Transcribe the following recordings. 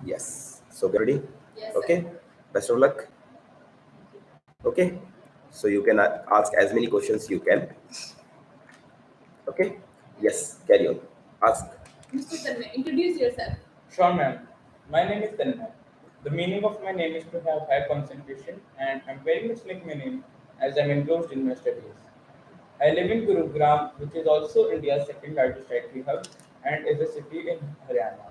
Yes. So get ready. Yes, Okay. sir. Best of luck. Okay. So you can ask as many questions you can. Okay. Okay. Yes. Carry on. Ask. Mr. Tanmay, introduce yourself. Sure, ma'am. My name is Tanmay. The meaning of my name is to have high concentration, and I'm very much like my name as I'm engrossed in my studies. I live in Gurugram, which is also India's second largest IT hub and is a city in Haryana.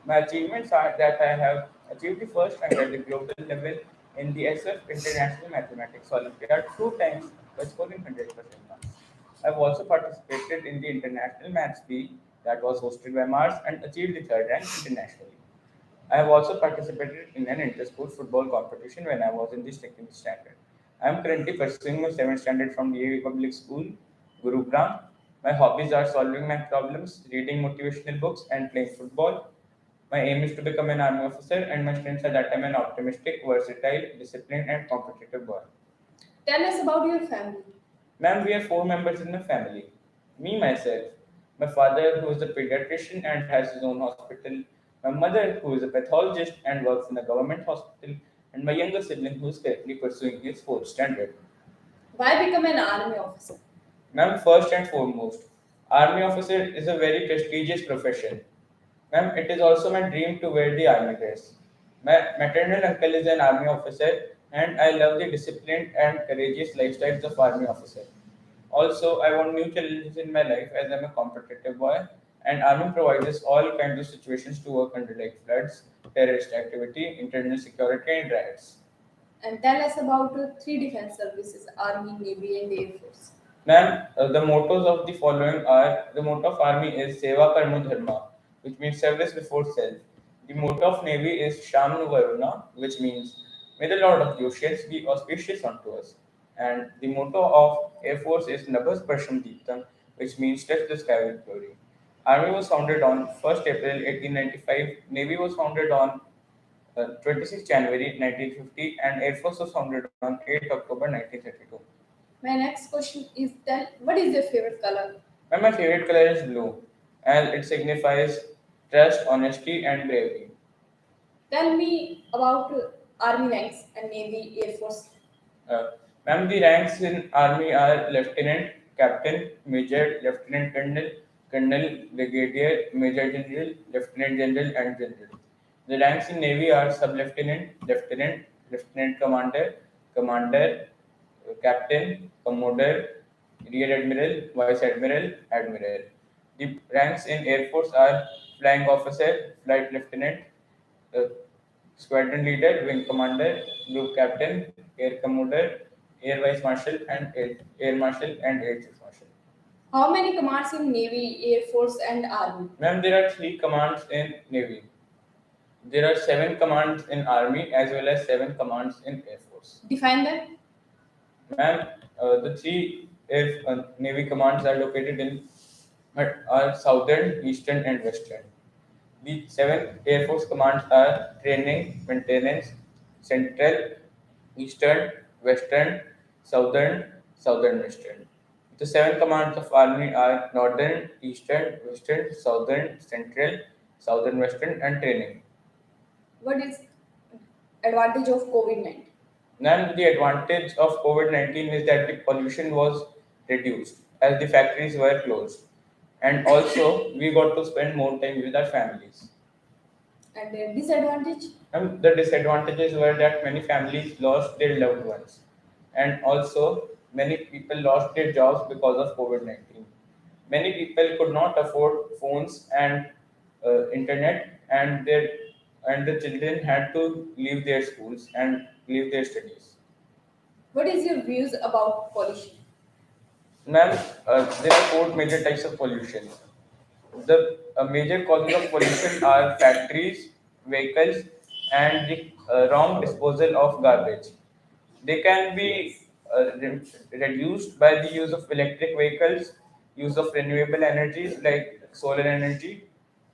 My achievements are that I have achieved the first rank at the global level in the SF International Mathematics Olympiad two times by scoring 100% marks. I've also participated in the International Maths Bee that was hosted by Mars and achieved the third rank internationally. I have also participated in an inter-school football competition when I was in the second standard. I am currently pursuing my 7th standard from DAV Public School, Gurugram. My hobbies are solving math problems, reading motivational books, and playing football. My aim is to become an army officer, and my strengths are that I'm an optimistic, versatile, disciplined, and competitive boy. Tell us about your family. Ma'am, we are four members in my family. Me, myself, my father, who is a pediatrician and has his own hospital, my mother, who is a pathologist and works in a government hospital, and my younger sibling, who is currently pursuing his fourth standard. Why become an army officer? Ma'am, first and foremost, army officer is a very prestigious profession. Ma'am, it is also my dream to wear the army dress. My maternal uncle is an army officer, and I love the disciplined and courageous lifestyles of army officer. Also, I want new challenges in my life as I'm a competitive boy, and army provides us all kinds of situations to work under like floods, terrorist activity, internal security, and riots. And tell us about three defense services, Army, Navy, and Air Force. Ma'am, the mottos of the following are the motto of Army is Seva Karmo Dharma, which means service before self. The motto of Navy is Shamnu Varuna, which means may the Lord of the oceans be auspicious unto us. And the motto of Air Force is Nabhas Parsham Deeptam, which means touch the sky with glory. Army was founded on 1st April 1895, Navy was founded on 26 January 1950, and Air Force was founded on 8 October 1932. My next question is tell what is your favorite color? And my favorite color is blue, and it signifies trust, honesty, and bravery. Tell me about Army ranks and Navy, Air Force. Uh, Ma'am, the ranks in Army are Lieutenant, Captain, Major, Lieutenant Colonel, Colonel, Brigadier, Major General, Lieutenant General, and General. The ranks in Navy are Sub Lieutenant, Lieutenant, Lieutenant Commander, Commander, Captain, Commodore, Rear Admiral, Vice Admiral, Admiral. The ranks in Air Force are Flying Officer, Flight Lieutenant, uh, Squadron Leader, Wing Commander, Group Captain, Air Commodore, Air Vice Marshal, and Air Marshal and Air Chief Marshal. How many commands in Navy, Air Force, and Army? Ma'am, there are three commands in Navy. There are seven commands in Army as well as seven commands in Air Force. Define them. Ma'am, the three Navy commands are located in are Southern, Eastern, and Western. The seven Air Force commands are Training, Maintenance, Central, Eastern, Western, Southern, Southern Western. The seven commands of Army are Northern, Eastern, Western, Southern, Central, Southern Western, and Training. What is advantage of COVID-19? Then the advantage of COVID-19 is that the pollution was reduced as the factories were closed. And also, we got to spend more time with our families. And disadvantage? And the disadvantages were that many families lost their loved ones, and also many people lost their jobs because of COVID 19. Many people could not afford phones and internet, and the children had to leave their schools and leave their studies. What is your views about pollution? Ma'am, there are four major types of pollution. The major causes of pollution are factories, vehicles, and the wrong disposal of garbage. They can be reduced by the use of electric vehicles, use of renewable energies like solar energy,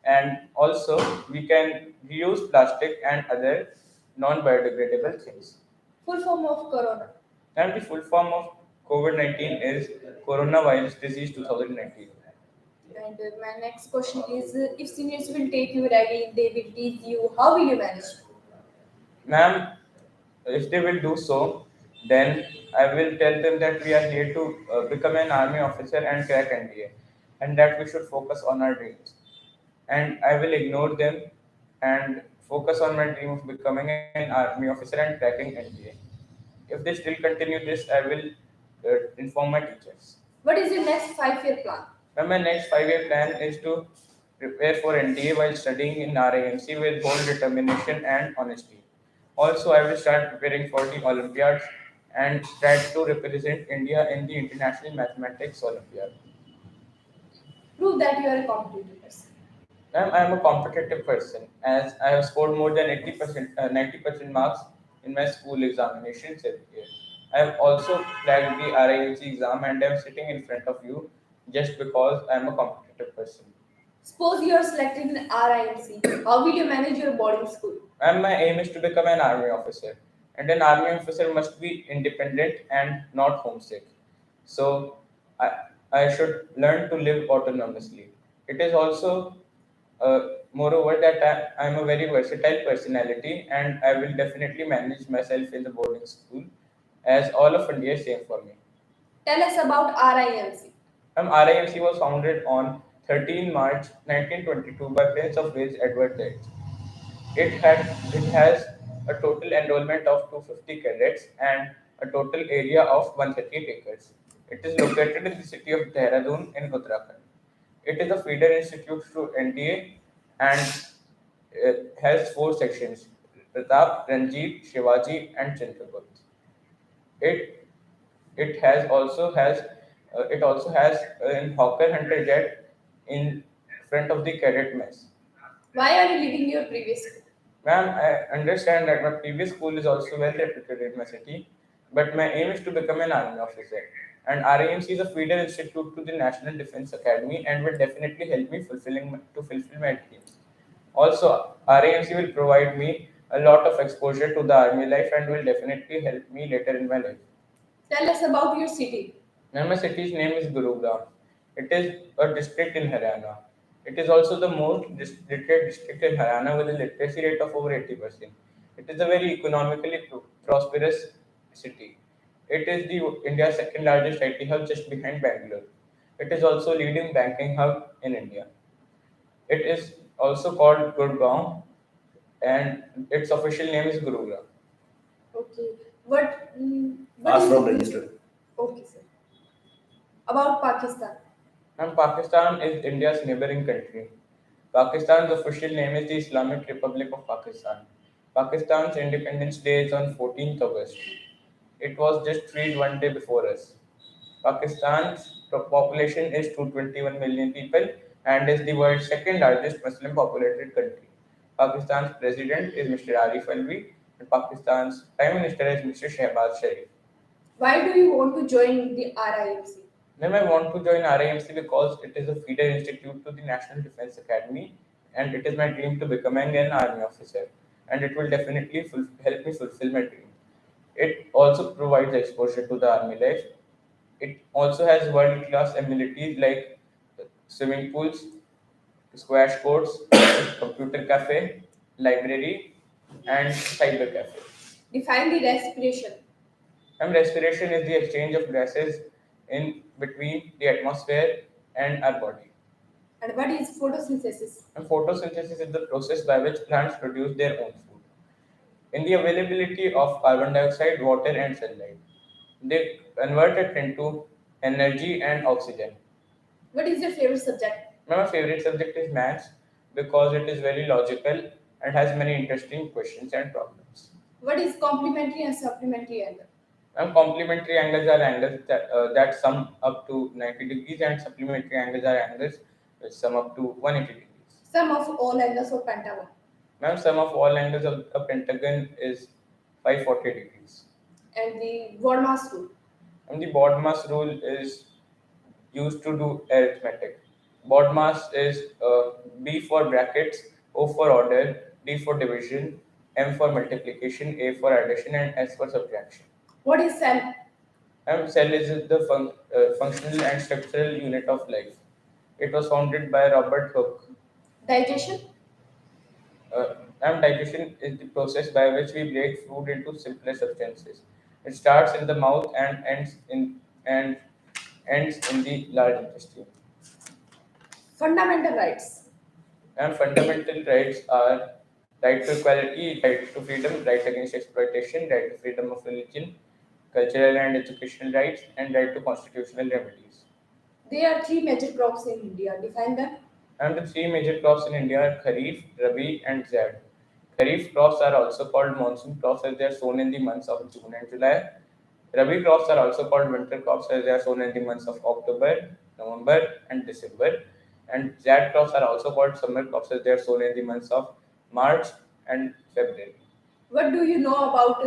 and also we can reuse plastic and other non-biodegradable things. Full form of corona. And the full form of COVID-19 is coronavirus disease 2019. And my next question is, if seniors will take you ragging, they will tease you. How will you manage? Ma'am, if they will do so, then I will tell them that we are here to become an army officer and crack NDA, and that we should focus on our dreams. And I will ignore them and focus on my dream of becoming an army officer and cracking NDA. If they still continue this, I will inform my teachers. What is your next 5-year plan? Now, my next 5 year plan is to prepare for NDA while studying in RIMC with bold determination and honesty. Also, I will start preparing for the Olympiads and try to represent India in the International Mathematics Olympiad. Prove that you are a competitive person. Ma'am, I am a competitive person as I have scored more than 80%, 90% marks in my school examinations every year. I have also cracked the RIMC exam and I am sitting in front of you just because I am a competitive person. Suppose you are selected in RIMC. How will you manage your boarding school? And my aim is to become an army officer. And an army officer must be independent and not homesick. So I, I should learn to live autonomously. It is also, moreover, that I am a very versatile personality and I will definitely manage myself in the boarding school as all of India is same for me. Tell us about RIMC. RIMC was founded on 13 March 1922 by Prince of Wales Edward VIII. It has a total enrollment of 250 cadets and a total area of 138 acres. It is located in the city of Dehradun in Uttarakhand. It is a feeder institute to NDA and has four sections: Pratap, Ranjit, Shivaji, and Chandragupta. It it also has an Hawker Hunter jet in front of the cadet mess. Why are you leaving your previous school? Ma'am, I understand that my previous school is also well reputed in my city, but my aim is to become an army officer. And RAMC is a feeder institute to the National Defense Academy and will definitely help me to fulfill my dreams. Also, RAMC will provide me a lot of exposure to the army life and will definitely help me later in my life. Tell us about your city. Now, my city's name is Gurugram. It is a district in Haryana. It is also the most literated district in Haryana with a literacy rate of over 80%. It is a very economically prosperous city. It is the India's second largest IT hub just behind Bangalore. It is also leading banking hub in India. It is also called Gurgaon and its official name is Gurugram. Okay. What Ask is from register. okay, sir. About Pakistan. And Pakistan is India's neighboring country. Pakistan's official name is the Islamic Republic of Pakistan. Pakistan's Independence Day is on 14th August. It was just freed one day before us. Pakistan's population is 221 million people and is the world's second largest Muslim populated country. Pakistan's president is Mr. Arif Alvi and Pakistan's prime minister is Mr. Shehbaz Sharif. Why do you want to join the RIMC? Then I want to join RIMC because it is a feeder institute to the National Defense Academy and it is my dream to becoming an army officer and it will definitely help me fulfill my dream. It also provides exposure to the army life. It also has world-class amenities like swimming pools, squash courts, computer cafe, library, and cyber cafe. Define the respiration. And respiration is the exchange of gases in between the atmosphere and our body. And what is photosynthesis? And photosynthesis is the process by which plants produce their own food. In the availability of carbon dioxide, water, and sunlight, they convert it into energy and oxygen. What is your favorite subject? My favorite subject is maths because it is very logical and has many interesting questions and problems. What is complementary and supplementary angle? And complementary angles are angles that sum up to 90 degrees, and supplementary angles are angles which sum up to 180 degrees. Sum of all angles of pentagon. Ma'am, sum of all angles of a pentagon is 540 degrees. And the Bormas rule. And the BODMAS rule is used to do arithmetic. BODMAS is B for brackets, O for order, D for division, M for multiplication, A for addition, and S for subtraction. What is cell? Cell is the functional and structural unit of life. It was founded by Robert Hooke. Digestion? Digestion is the process by which we break food into simpler substances. It starts in the mouth and ends in the large intestine. Fundamental rights. And fundamental rights are right to equality, right to freedom, right against exploitation, right to freedom of religion, cultural and educational rights, and right to constitutional remedies. There are three major crops in India. Define them. And the three major crops in India are Kharif, Rabi, and Zaid. Kharif crops are also called monsoon crops as they are sown in the months of June and July. Rabi crops are also called winter crops as they are sown in the months of October, November, and December. And Zaid crops are also called summer crops as they are sown in the months of March and February. What do you know about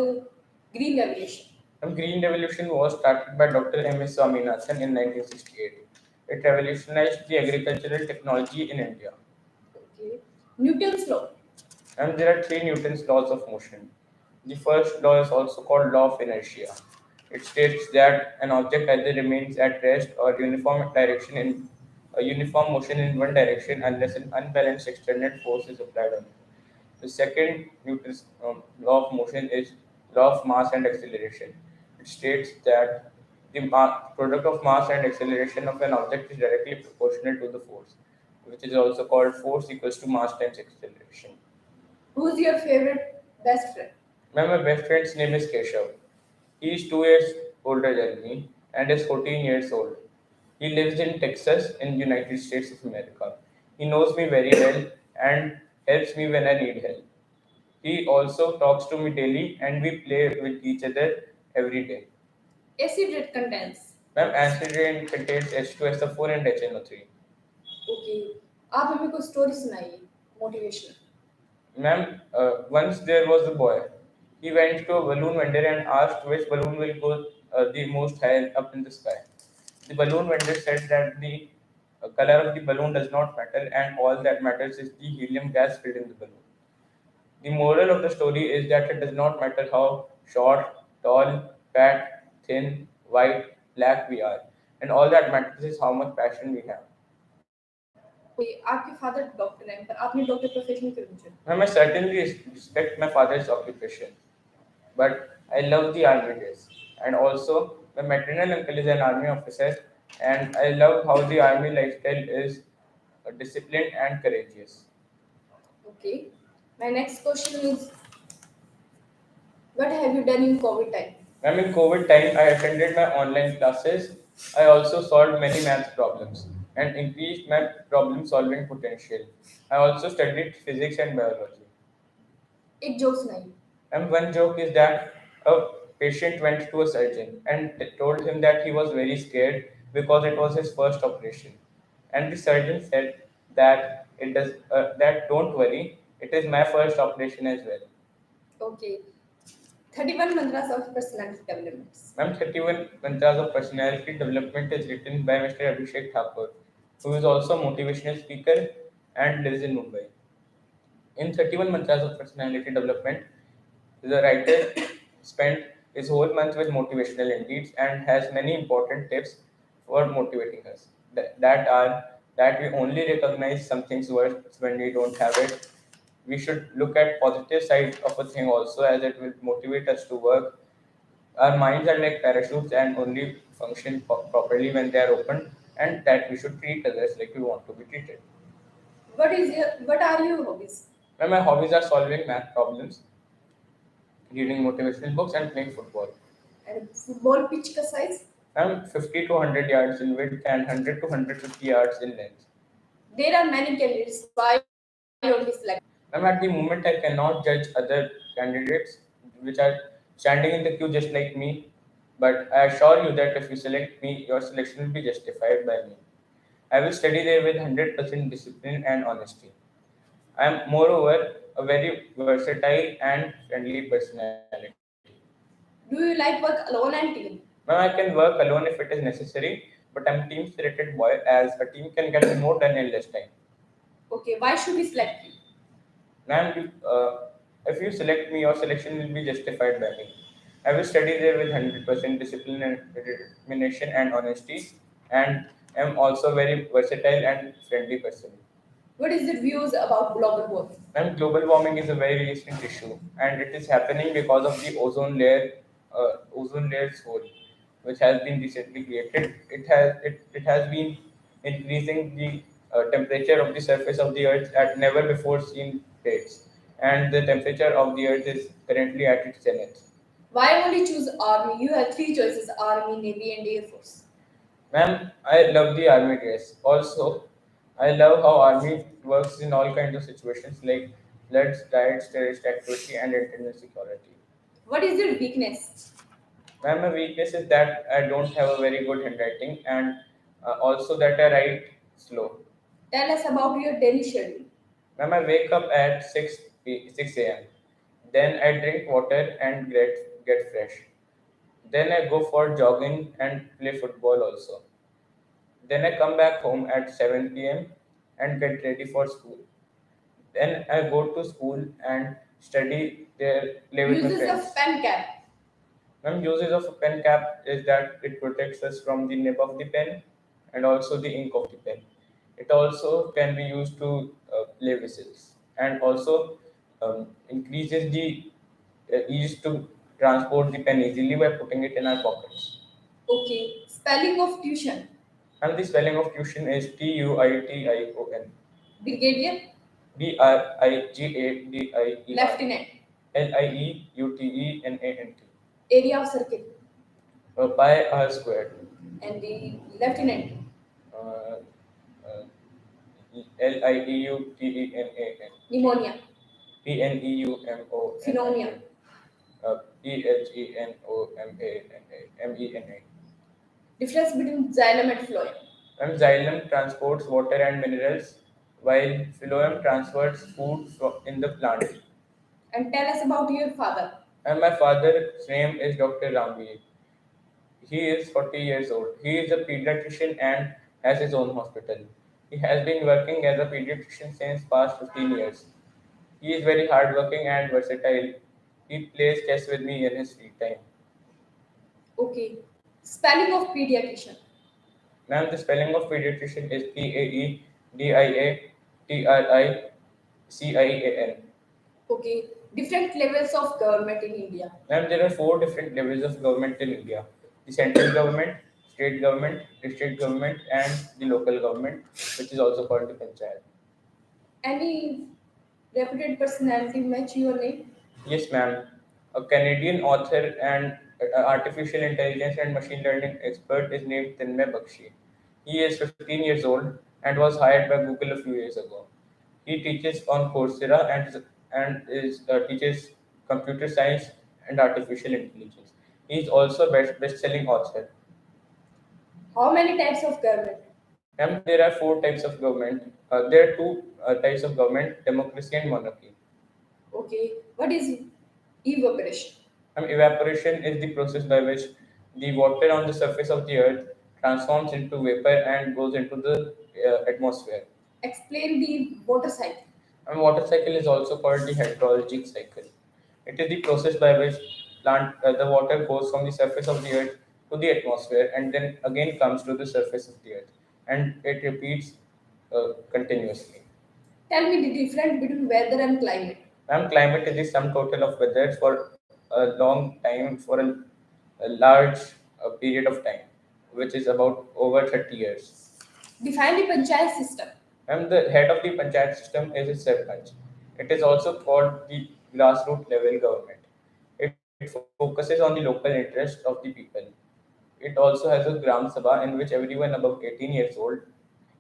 Green Revolution? The Green Revolution was started by Dr. M.S. Swaminathan in 1968. It revolutionized the agricultural technology in India. Okay. Newton's law. And there are three Newton's laws of motion. The first law is also called law of inertia. It states that an object either remains at rest or uniform motion in one direction unless an unbalanced external force is applied on it. The second Newton's law of motion is law of mass and acceleration. It states that the product of mass and acceleration of an object is directly proportional to the force, which is also called force equals to mass times acceleration. Who's your favorite best friend? My best friend's name is Keshav. He is 2 years older than me and is 14 years old. He lives in Texas in United States of America. He knows me very well and helps me when I need help. He also talks to me daily and we play with each other every day. Acid it contains. Ma'am, acid rain contains H2SO4 and HNO3. Okay आप हमें कोई story सुनाइए motivational. Ma'am, once there was a boy. He went to a balloon vendor and asked which balloon will go the most high up in the sky. The balloon vendor said that the color of the balloon does not matter and all that matters is the helium gas filled in the balloon. The moral of the story is that it does not matter how short, tall, fat, thin, white, black we are, and all that matters is how much passion we have. Okay आपके father doctor हैं पर आपने doctor profession क्यों चुना? Now, I certainly respect my father's occupation, but I love the army days. And also, my maternal uncle is an army officer, and I love how the army lifestyle is disciplined and courageous. Okay. My next question is, what have you done in COVID time? Ma'am, in COVID time, I attended my online classes. I also solved many math problems and increased my problem solving potential. I also studied physics and biology. एक joke सुनाइए. And one joke is that a patient went to a surgeon and told him that he was very scared because it was his first operation. And the surgeon said that don't worry, it is my first operation as well. Okay. 31 mantras of personality developments. Ma'am, 31 Mantras of Personality Development is written by Mr. Abhishek Thakur, who is also a motivational speaker and lives in Mumbai. In 31 Mantras of Personality Development, the writer spent his whole month with motivational indeeds and has many important tips for motivating us. That are that we only recognize something's worth when we don't have it. We should look at positive side of a thing also as it will motivate us to work. Our minds are like parachutes and only function properly when they are open, and that we should treat others like we want to be treated. What are your hobbies? Well, my hobbies are solving math problems, reading motivational books, and playing football. And football pitch ka size? I'm 50 to 100 yards in width and 100 to 150 yards in length. There are many candidates. Why only select? At the moment, I cannot judge other candidates which are standing in the queue just like me, but I assure you that if you select me, your selection will be justified by me. I will study there with 100% discipline and honesty. I am, moreover, a very versatile and friendly personality. Do you like work alone and team? Now, I can work alone if it is necessary, but I'm a team spirited boy as a team can get more done in less time. Okay, why should we select you? Ma'am, if you select me, your selection will be justified by me. I will study there with 100% discipline and determination and honesty, and I'm also very versatile and friendly person. What is your views about global warming? And global warming is a very recent issue, and it is happening because of the ozone layer's hole, which has been recently created. It has been increasing the temperature of the surface of the Earth at never before seen rates, and the temperature of the Earth is currently at its zenith. Why only choose army? You have three choices: army, navy, and air force. Ma'am, I love the army dress. Also, I love how army works in all kinds of situations like floods, riots, terrorist activity, and internal security. What is your weakness? Ma'am, my weakness is that I don't have a very good handwriting and also that I write slow. Tell us about your daily schedule. Ma'am, I wake up at 6 a.m. Then I drink water and get fresh. Then I go for jogging and play football also. Then I come back home at 7 p.m. and get ready for school. Then I go to school and study there, play with my Uses friends. of pen cap. Ma'am, uses of a pen cap is that it protects us from the nib of the pen and also the ink of the pen. It also can be used to play whistles and also increases the ease to transport the pen easily by putting it in our pockets. Okay. Spelling of tuition. And the spelling of tuition is Tuition. Brigadier. Brigadien. Lieutenant. Lieutenant. Area of circle. Pi r squared. And the lieutenant. Uh, uh, Lieutenant. Pneumonia. Pneumonia. Pneumonia. Phenomenon. Difference between xylem and phloem. And xylem transports water and minerals, while phloem transfers food in the plant. And tell us about your father. And my father's name is Dr. Ramveer. He is 40 years old. He is a pediatrician and has his own hospital. He has been working as a pediatrician since past 15 years. He is very hardworking and versatile. He plays chess with me in his free time. Okay. Spelling of pediatrician. Ma'am, the spelling of pediatrician is Paediatrician. Okay. Different levels of government in India. Ma'am, there are four different levels of government in India: the central government, state government, district government, and the local government, which is also called the panchayat. Any reputed personality match your name? Yes, ma'am. A Canadian author and artificial intelligence and machine learning expert is named Tanmay Bakshi. He is 15 years old and was hired by Google a few years ago. He teaches on Coursera and teaches computer science and artificial intelligence. He is also a best-selling author. How many types of government? And there are four types of government. There are two types of government: democracy and monarchy. Okay. What is evaporation? Evaporation is the process by which the water on the surface of the earth transforms into vapor and goes into the atmosphere. Explain the water cycle. Water cycle is also called the hydrologic cycle. It is the process by which the water goes from the surface of the earth to the atmosphere and then again comes to the surface of the earth, and it repeats continuously. Tell me the difference between weather and climate. Climate is the sum total of weather for a long time, for a large period of time, which is about over 30 years. Define the panchayat system. The head of the panchayat system is a sarpanch. It is also called the grassroots level government. It focuses on the local interest of the people. It also has a gram sabha in which everyone above 18 years old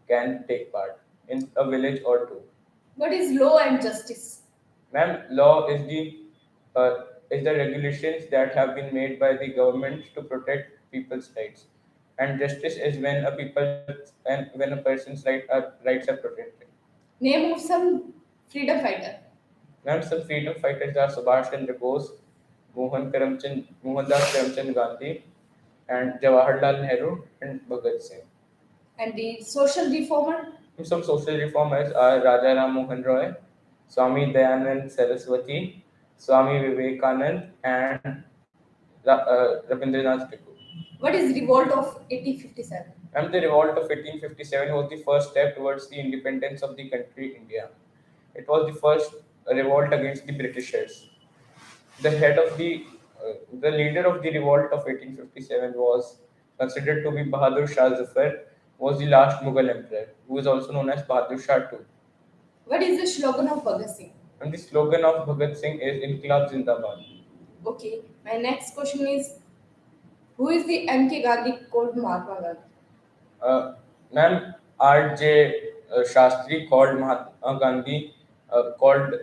can take part in a village or two. What is law and justice? Ma'am, law uh, is the regulations that have been made by the government to protect people's rights, and justice is when a person's rights are protected. Name of some freedom fighter. Ma'am, some freedom fighters are Subhash Chandra Bose, Mohandas Karamchand Gandhi, and Jawaharlal Nehru and Bhagat Singh. And the social reformer. Some social reformers are Raja Ram Mohan Roy, Swami Dayanand Saraswati, Swami Vivekanand, and Rabindranath Tagore. What is revolt of 1857? And the revolt of 1857 was the first step towards the independence of the country India. It was the first revolt against the Britishers. The head of the leader of the revolt of 1857 was considered to be Bahadur Shah Zafar, was the last Mughal emperor, who is also known as Bahadur Shah too. What is the slogan of Bhagat Singh? And the slogan of Bhagat Singh is Inqilab Zindabad. Okay. My next question is, who is the MK Gandhi called Mahatma Gandhi? Uh, Ma'am, R.J. Shastri called Mahatma Gandhi, called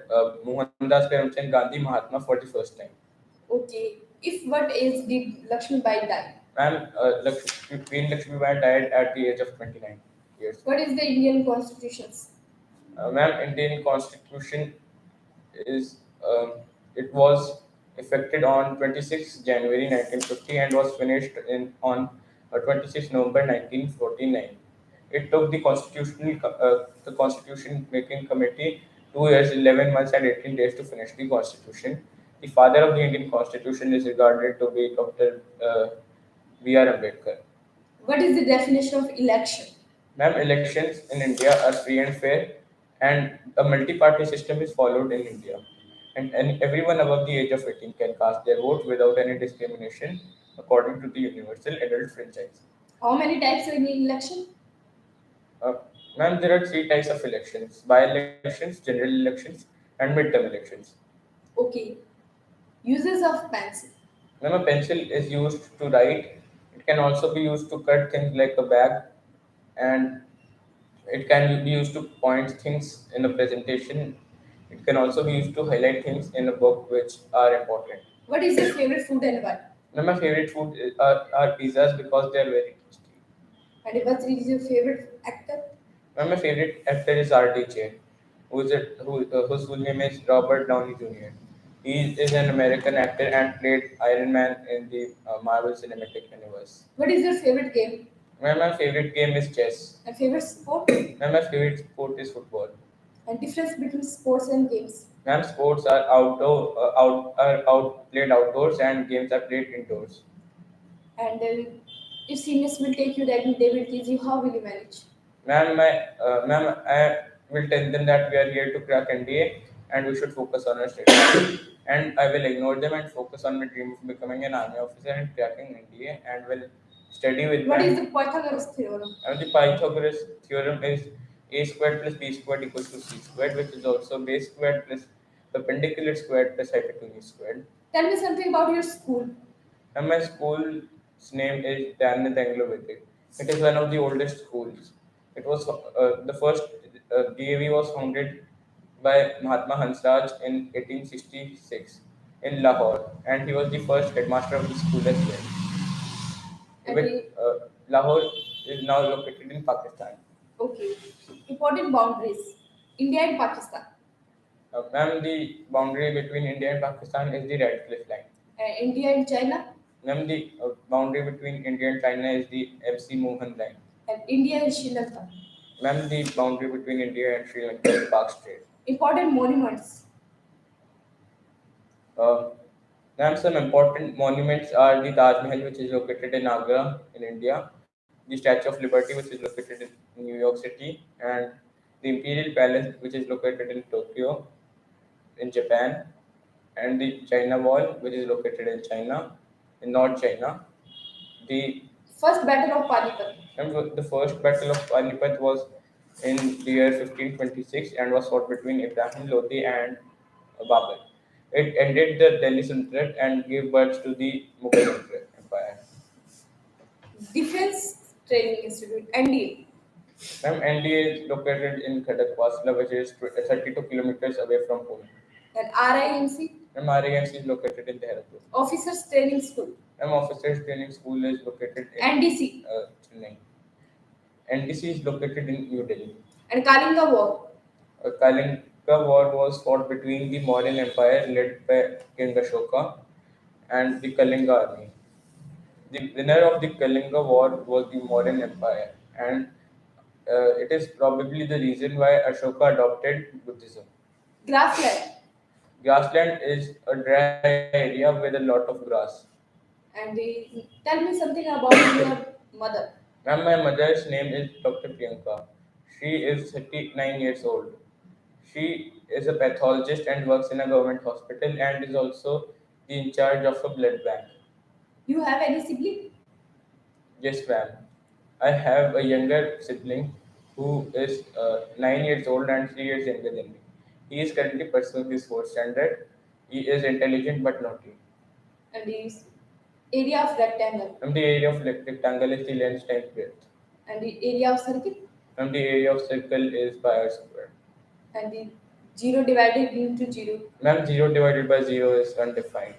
Mohandas Karamchand Gandhi Mahatma for the first time. Okay. If what age did Lakshmi Bai die? Ma'am, Queen Lakshmi Bai died at the age of 29 years. What is the Indian constitutions? Ma'am, Indian Constitution is it was effected on 26 January 1950 and was finished on 26 November 1949. It took the Constitution Making Committee 2 years, 11 months, and 18 days to finish the Constitution. The father of the Indian Constitution is regarded to be Dr. B.R. Ambedkar. What is the definition of election? Ma'am, elections in India are free and fair, and a multi-party system is followed in India. And everyone above the age of 18 can cast their vote without any discrimination, according to the Universal Adult Franchise. How many types of election? Uh, Ma'am, there are three types of elections: by-elections, general elections, and midterm elections. Okay. Uses of pencil. Ma'am, a pencil is used to write. It can also be used to cut things like a bag, and it can be used to point things in a presentation. It can also be used to highlight things in a book which are important. What is your favorite food and why? Now, my favorite are pizzas because they are very tasty. And what is your favorite actor? Now, my favorite actor is RDJ, whose full name is Robert Downey Jr. He is an American actor and played Iron Man in the Marvel Cinematic Universe. What is your favorite game? My favorite game is chess. And favorite sport? My favorite sport is football. And difference between sports and games? Ma'am, sports are played outdoors and games are played indoors. And if seniors will take you that they will teach you, how will you manage? Ma'am, I will tell them that we are here to crack NDA and we should focus on our studies. And I will ignore them and focus on my dream of becoming an army officer and cracking NDA and will study with What them. is the Pythagoras theorem? And the Pythagoras theorem is a squared plus b squared equals to c squared, which is also base squared plus perpendicular squared plus hypotenuse squared. Tell me something about your school. And my school's name is Dhanat Anglo Vedic. It is one of the oldest schools. It was the first DAV was founded by Mahatma Hansraj in 1866 in Lahore, and he was the first headmaster of the school as well. And Lahore is now located in Pakistan. okay. Important boundaries. India and Pakistan. Ma'am, the boundary between India and Pakistan is the Red Cliff Line. India and China. Ma'am, the boundary between India and China is the MC Mohan Line. And India and Sri Lanka. Ma'am, the boundary between India and Sri Lanka is Park Strait. Important monuments. Ma'am, some important monuments are the Taj Mahal, which is located in Agra, in India, the Statue of Liberty, which is located in New York City, and the Imperial Palace, which is located in Tokyo, in Japan, and the China Wall, which is located in China, in North China. The First Battle of Panipat. and the first battle of Panipat was in the year 1526 and was fought between Ibrahim Lodi and Babur. It ended the Delhi Sultanate and gave birth to the Mughal Empire. Defense Training Institute. NDA. Ma'am, NDA is located in Khadakwasla, which is 32 kilometers away from Pune. And RIMC. Ma'am, RIMC is located in Dehradun. Officers Training School. Ma'am, Officers Training School is located in NDC. Chennai. NDC is located in New Delhi. And Kalinga War. Kalinga War was fought between the Mauryan Empire led by King Ashoka and the Kalinga army. The winner of the Kalinga War was the Mauryan Empire, and it is probably the reason why Ashoka adopted Buddhism. Grassland. Grassland is a dry area with a lot of grass. And tell me something about your mother. Ma'am, my mother's name is Dr. Priyanka. She is 39 years old. She is a pathologist and works in a government hospital and is also the in charge of a blood bank. You have any sibling? Yes, ma'am. I have a younger sibling who is 9 years old and 3 years younger than me. He is currently pursuing his fourth standard. He is intelligent but naughty. And is area of rectangle. And the area of rectangle is the length times breadth. And the area of circle. And the area of circle is pi r squared. And the 0 divided into 0. Ma'am, 0 divided by 0 is undefined.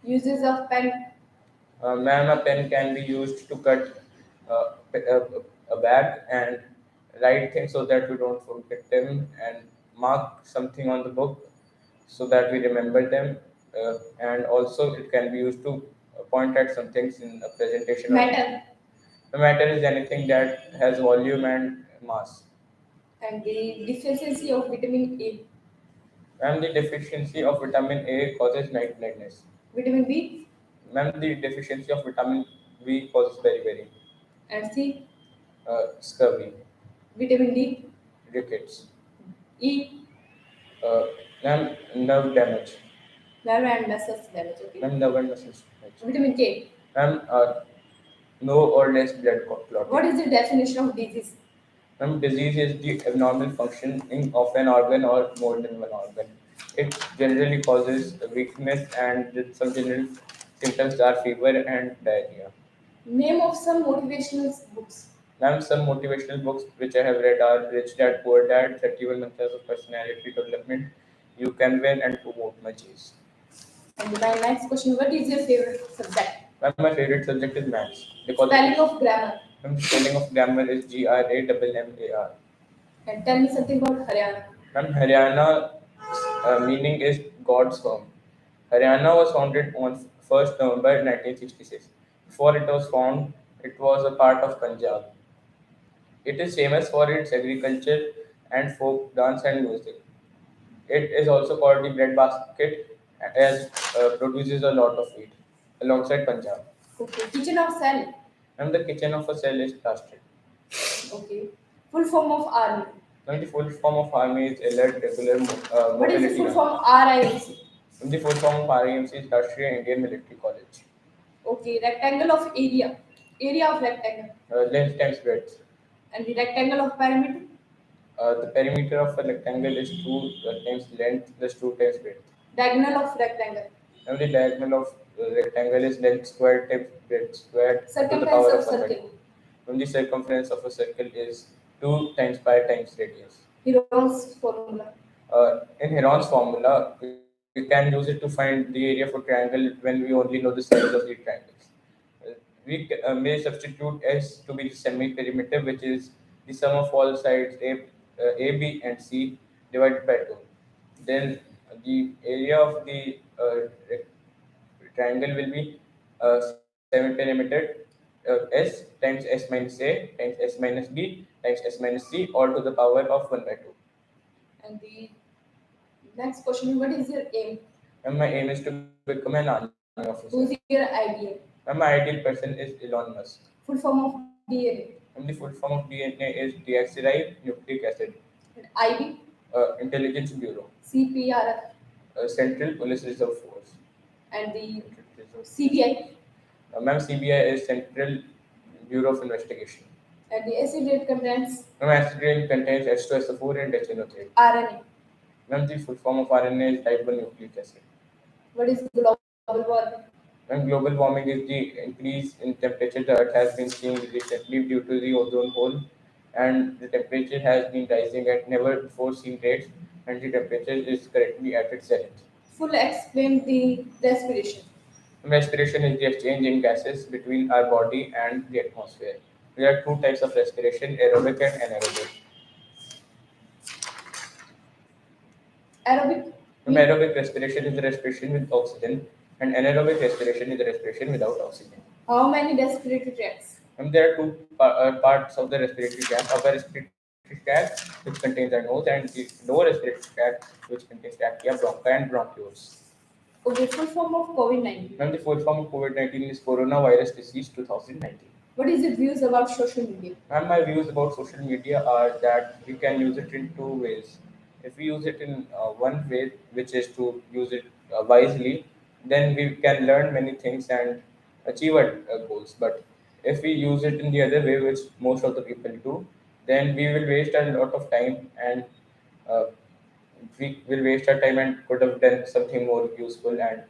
Uses of pen. Ma'am, a pen can be used to cut a bag and write things so that we don't forget them and mark something on the book so that we remember them. And also, it can be used to point at some things in a presentation. Matter. The matter is anything that has volume and mass. And the deficiency of vitamin A. Ma'am, the deficiency of vitamin A causes night blindness. Vitamin B. Ma'am, the deficiency of vitamin B causes beriberi. And C. Scurvy, Vitamin D. rickets. E. Uh, Ma'am, nerve damage. Nerve and muscles damage. Okay. Ma'am, nerve and muscle damage. Vitamin K. Ma'am, no or less blood clotting. What is the definition of disease? Ma'am, disease is the abnormal functioning of an organ or more than one organ. It generally causes weakness and with some general symptoms are fever and diarrhea. Name of some motivational books. Ma'am, some motivational books which I have read are Rich Dad Poor Dad, 31 Mantras of Personality Development, You Can Win, and Two More Munchies. And my next question: what is your favorite subject? Ma'am, my favorite subject is maths. Because Spelling of grammar. Ma'am, spelling of grammar is GRAMMAR. And tell me something about Haryana. Ma'am, Haryana meaning is God's home. Haryana was founded on 1st November 1966. Before it was found, it was a part of Punjab. It is famous for its agriculture and folk dance and music. It is also called the breadbasket as produces a lot of wheat alongside Punjab. Okay. Kitchen of cell. And the kitchen of a cell is plastered. Okay. Full form of army. And the full form of army is alert regular What is the mobility. full form RIMC? And the full form of RIMC is Rashtriya Indian Military College. Okay. Rectangle of area. Area of rectangle. Length times breadth. And the rectangle of perimeter. The perimeter of a rectangle is 2 times length plus 2 times breadth. Diagonal of rectangle. Now the diagonal of rectangle is length squared times breadth squared to the Circumference power of of 1 by 2. circle. When the circumference of a circle is 2 times pi times radius. Heron's formula. In Heron's formula, we can use it to find the area of a triangle when we only know the sides of the triangles. We may substitute S to be the semi-perimeter, which is the sum of all sides A, B, and C divided by 2. Then the area of the triangle will be semi-perimeter S times S minus A times S minus B times S minus C all to the power of 1 by 2. And the next question: what is your aim? And my aim is to become an army officer. Who's your ideal? And my ideal person is Elon Musk. Full form of DNA. And the full form of DNA is deoxyribonucleic acid. And IB. Intelligence Bureau. CPRF. Central Police Reserve Force. And the CBI. Ma'am, CBI is Central Bureau of Investigation. And the acid rate contains Ma'am, acid rain contains H2SO4 and HNO3. RNA. Ma'am, the full form of RNA is ribonucleic acid. What is global warming? Ma'am, global warming is the increase in temperature the Earth has been seeing recently due to the ozone hole, and the temperature has been rising at never before seen rates, and the temperature is currently at its zenith. Full explain the respiration. Respiration is the exchange in gases between our body and the atmosphere. There are two types of respiration, aerobic and anaerobic. Aerobic. Aerobic respiration is the respiration with oxygen, and anaerobic respiration is the respiration without oxygen. How many respiratory tracts? And there are two parts of the respiratory tract. Upper respiratory tract, which contains our nose, and the lower respiratory tract, which contains trachea, bronchi, and bronchioles. Okay, full form of COVID-19. And the full form of COVID-19 is coronavirus disease 2019. What is your views about social media? And my views about social media are that we can use it in two ways. If we use it in one way, which is to use it wisely, then we can learn many things and achieve our goals. But if we use it in the other way, which most of the people do, then we will waste a lot of time and uh, we will waste our time and could have done something more useful and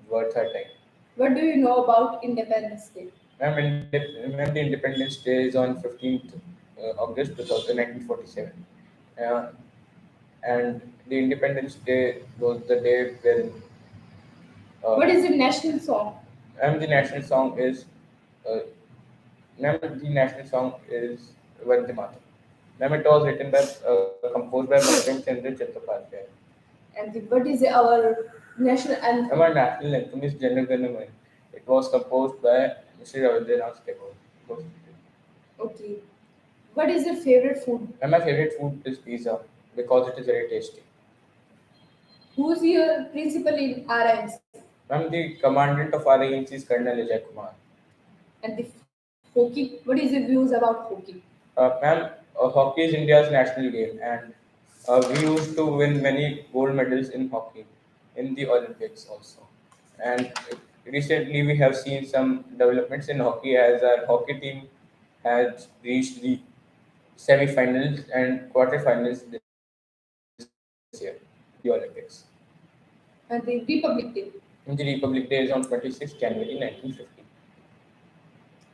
worth our time. What do you know about Independence Day? Ma'am, the Independence Day is on 15th August 1947. Uh, and the Independence Day was the day when uh, What is the national song? the national song is uh, the national song is Vande Mataram. Ma'am, it was written by composed by Bankim Chandra Chattopadhyay. What is our national Ma'am, anthem? our national anthem is Jana Gana Mana. It was composed by Mr. Ravindranath Tagore. It was- Okay. What is your favorite food? And my favorite food is pizza because it is very tasty. Who's your principal in RIMC? Ma'am, the commandant of RIMC is Colonel Ajay Kumar. And the hockey? What is your views about hockey? Ma'am, hockey is India's national game, and we used to win many gold medals in hockey in the Olympics also. And recently, we have seen some developments in hockey as our hockey team has reached the semi-finals and quarterfinals this year, the Olympics. And the Republic Day? And the Republic Day is on 26th January 1950.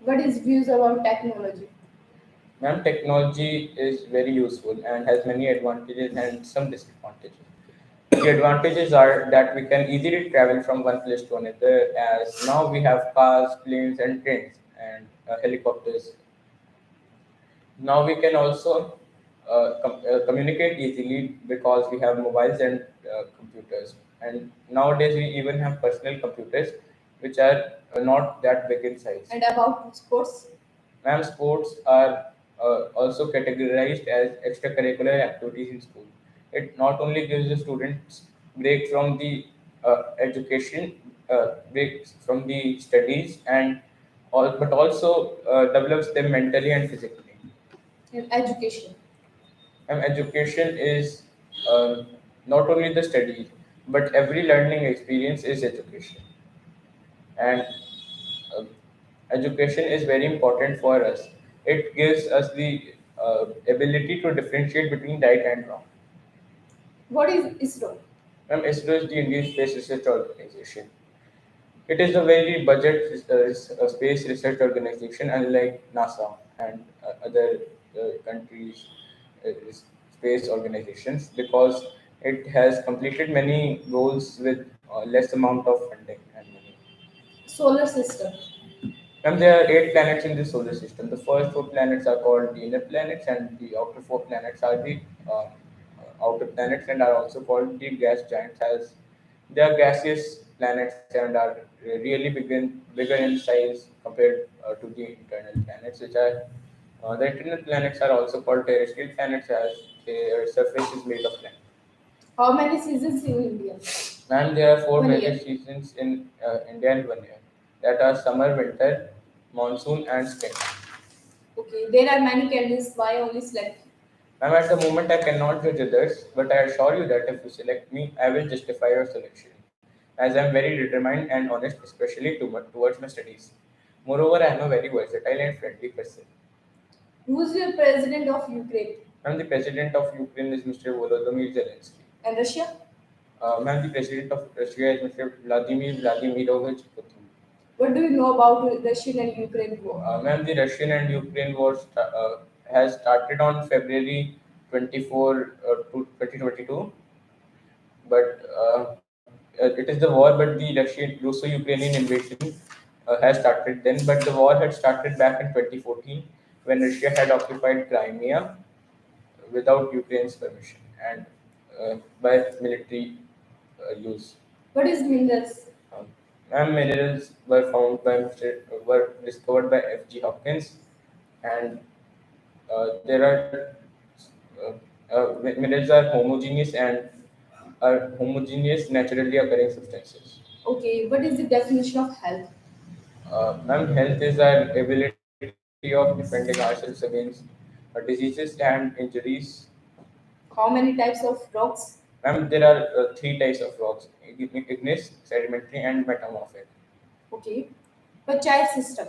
What is views about technology? Ma'am, technology is very useful and has many advantages and some disadvantages. The advantages are that we can easily travel from one place to another, as now we have cars, planes, and trains and helicopters. Now we can also communicate easily because we have mobiles and computers. And nowadays we even have personal computers, which are not that big in size. And about sports? Ma'am, sports are also categorized as extracurricular activities in school. It not only gives the students break from the education, breaks from the studies, and all, but also develops them mentally and physically. And education? And education is not only the studies, but every learning experience is education. And uh, education is very important for us. It gives us the ability to differentiate between right and wrong. What is ISRO? ISRO is the Indian Space Research Organization. It is a very budget space research organization, unlike NASA and other countries' space organizations, because it has completed many goals with less amount of funding and money. Solar system? And there are eight planets in the solar system. The first four planets are called the inner planets, and the outer four planets are the outer planets, and are also called the gas giants, as they are gaseous planets and are bigger in size compared to the internal planets, which are the internal planets are also called terrestrial planets, as their surface is made of land. How many seasons in India? And there are four One major year. seasons in India in 1 year. That are summer, winter, monsoon, and spring. Okay, there are many candidates. Why only select? Ma'am, at the moment I cannot judge others, but I assure you that if you select me, I will justify your selection, as I am very determined and honest, especially towards my studies. Moreover, I am a very versatile and friendly person. Who's your president of Ukraine? Ma'am, the president of Ukraine is Mr. Volodymyr Zelensky. And Russia? Ma'am, the president of Russia is Mr. Vladimir Vladimirovich Putin. What do you know about Russian and Ukraine war? Ma'am, the Russian and Ukraine war has started on February 24 to 2022, but it is the war, but the Russo-Ukrainian invasion has started then. But the war had started back in 2014 when Russia had occupied Crimea without Ukraine's permission and by military use. What is minerals? Um, and minerals were discovered by F.G. Hopkins, and there are minerals are homogeneous naturally occurring substances. Okay, what is the definition of health? Ma'am, health is our ability of defending ourselves against diseases and injuries. How many types of rocks? There are three types of rocks: igneous, sedimentary, and metamorphic. Okay. Panchayat system.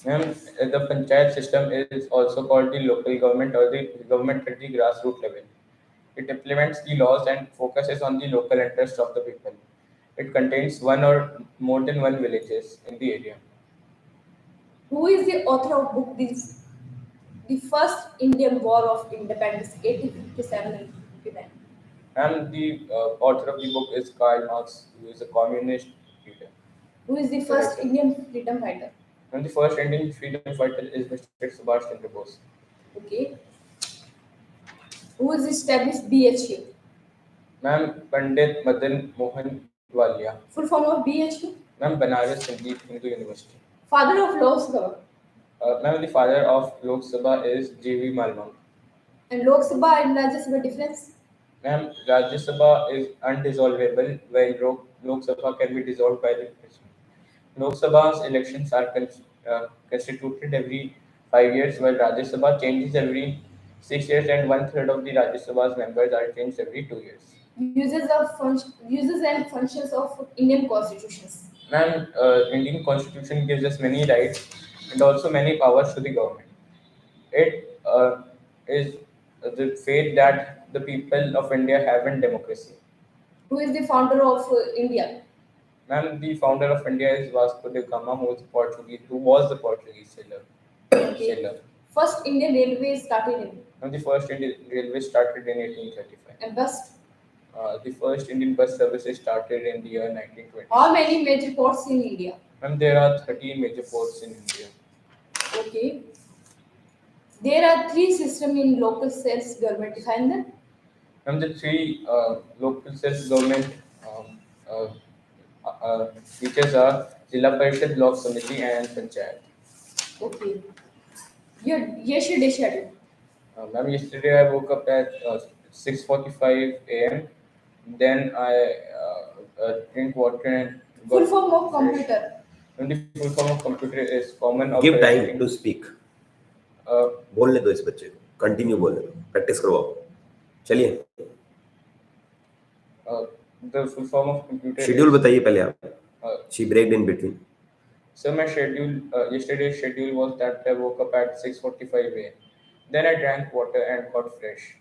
The panchayat system is also called the local government or the government at the grassroots level. It implements the laws and focuses on the local interests of the people. It contains one or more than one villages in the area. Who is the author of book this the first Indian War of Independence, 1857 and 59? And the author of the book is Karl Marx, who is a communist leader. Who is the first Indian freedom fighter? And the first Indian freedom fighter is Mr. Subhash Chandra Bose. Okay. Who is established BHU? Pandit Madan Mohan Walia. Full form of BHU? Banaras Hindu University. Father of Lok Sabha. The father of Lok Sabha is J.V. Malmang. And Lok Sabha and Rajya Sabha difference? Rajya Sabha is undissolvable, while Lok Sabha can be dissolved by the president. Lok Sabha's elections are constituted every 5 years, while Rajya Sabha changes every 6 years, and one-third of the Rajya Sabha's members are changed every 2 years. Uses and functions of Indian constitutions. Indian constitution gives us many rights and also many powers to the government. It is the faith that the people of India have in democracy. Who is the founder of India? The founder of India is Vasco da Gama, who was the Portuguese sailor. Okay. First Indian railway started in? The first Indian railway started in 1835. And bus? The first Indian bus services started in the year 1920. How many major ports in India? There are 13 major ports in India. Okay. There are three systems in local self-government. Define them. The three local self-government features are Jilla Parishad, Block Samiti, and Panchayat. Okay. Your yesterday schedule. Yesterday I woke up at 6:45 a.m. Then I drink water and Full form of computer. And the full form of computer is common Give operating. time to speak. बोलने दो इस बच्चे को, continue बोलने दो, practice करवाओ. चलिए. The full form of computer. Schedule बताइए पहले आप. She breaked in between. So my schedule, yesterday's schedule was that I woke up at 6:45 a.m. Then I drank water and got fresh.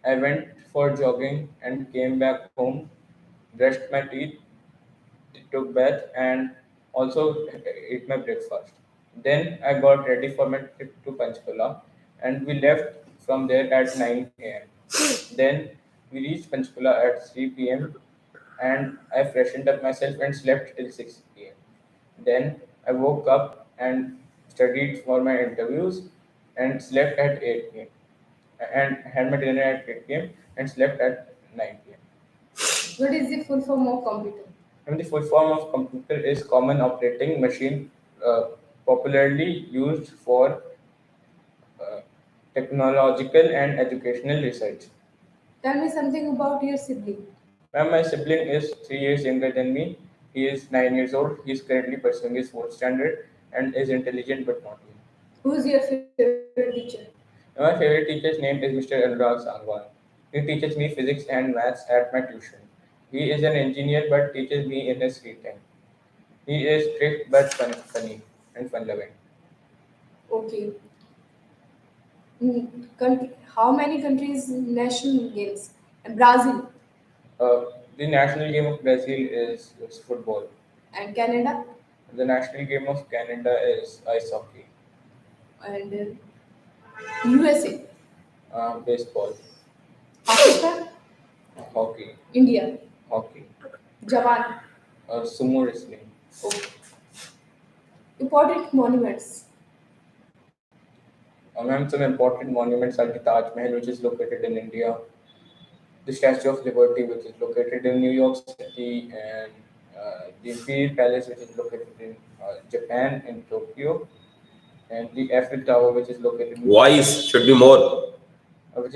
I went for jogging and came back home, brushed my teeth, took bath, and also ate my breakfast. Then I got ready for my trip to Panchkula, and we left from there at 9 a.m. Then we reached Panchkula at 3 p.m. and I freshened up myself and slept till 6 p.m. Then I woke up and studied for my interviews and slept at 8 p.m. and had my dinner at 8 p.m. and slept at 9 p.m. What is the full form of computer? And the full form of computer is common operating machine, popularly used for technological and educational research. Tell me something about your sibling. My sibling is 3 years younger than me. He is 9 years old. He is currently pursuing his 4th standard and is intelligent but not weak. Who is your favorite teacher? My favorite teacher's name is Mr. Anurag Sangwan. He teaches me physics and maths at my tuition. He is an engineer but teaches me in his free time. He is strict but funny and fun-loving. Okay. How many countries national games? And Brazil. The national game of Brazil is football. And Canada. The national game of Canada is ice hockey. And USA. Baseball. Pakistan. Hockey. India. Hockey. Japan. Sumo wrestling. Okay. Important monuments. Some important monuments are the Taj Mahal, which is located in India, the Statue of Liberty, which is located in New York City, and the Imperial Palace, which is located in Japan, in Tokyo, and the Eiffel Tower, which is located in Voice should be more.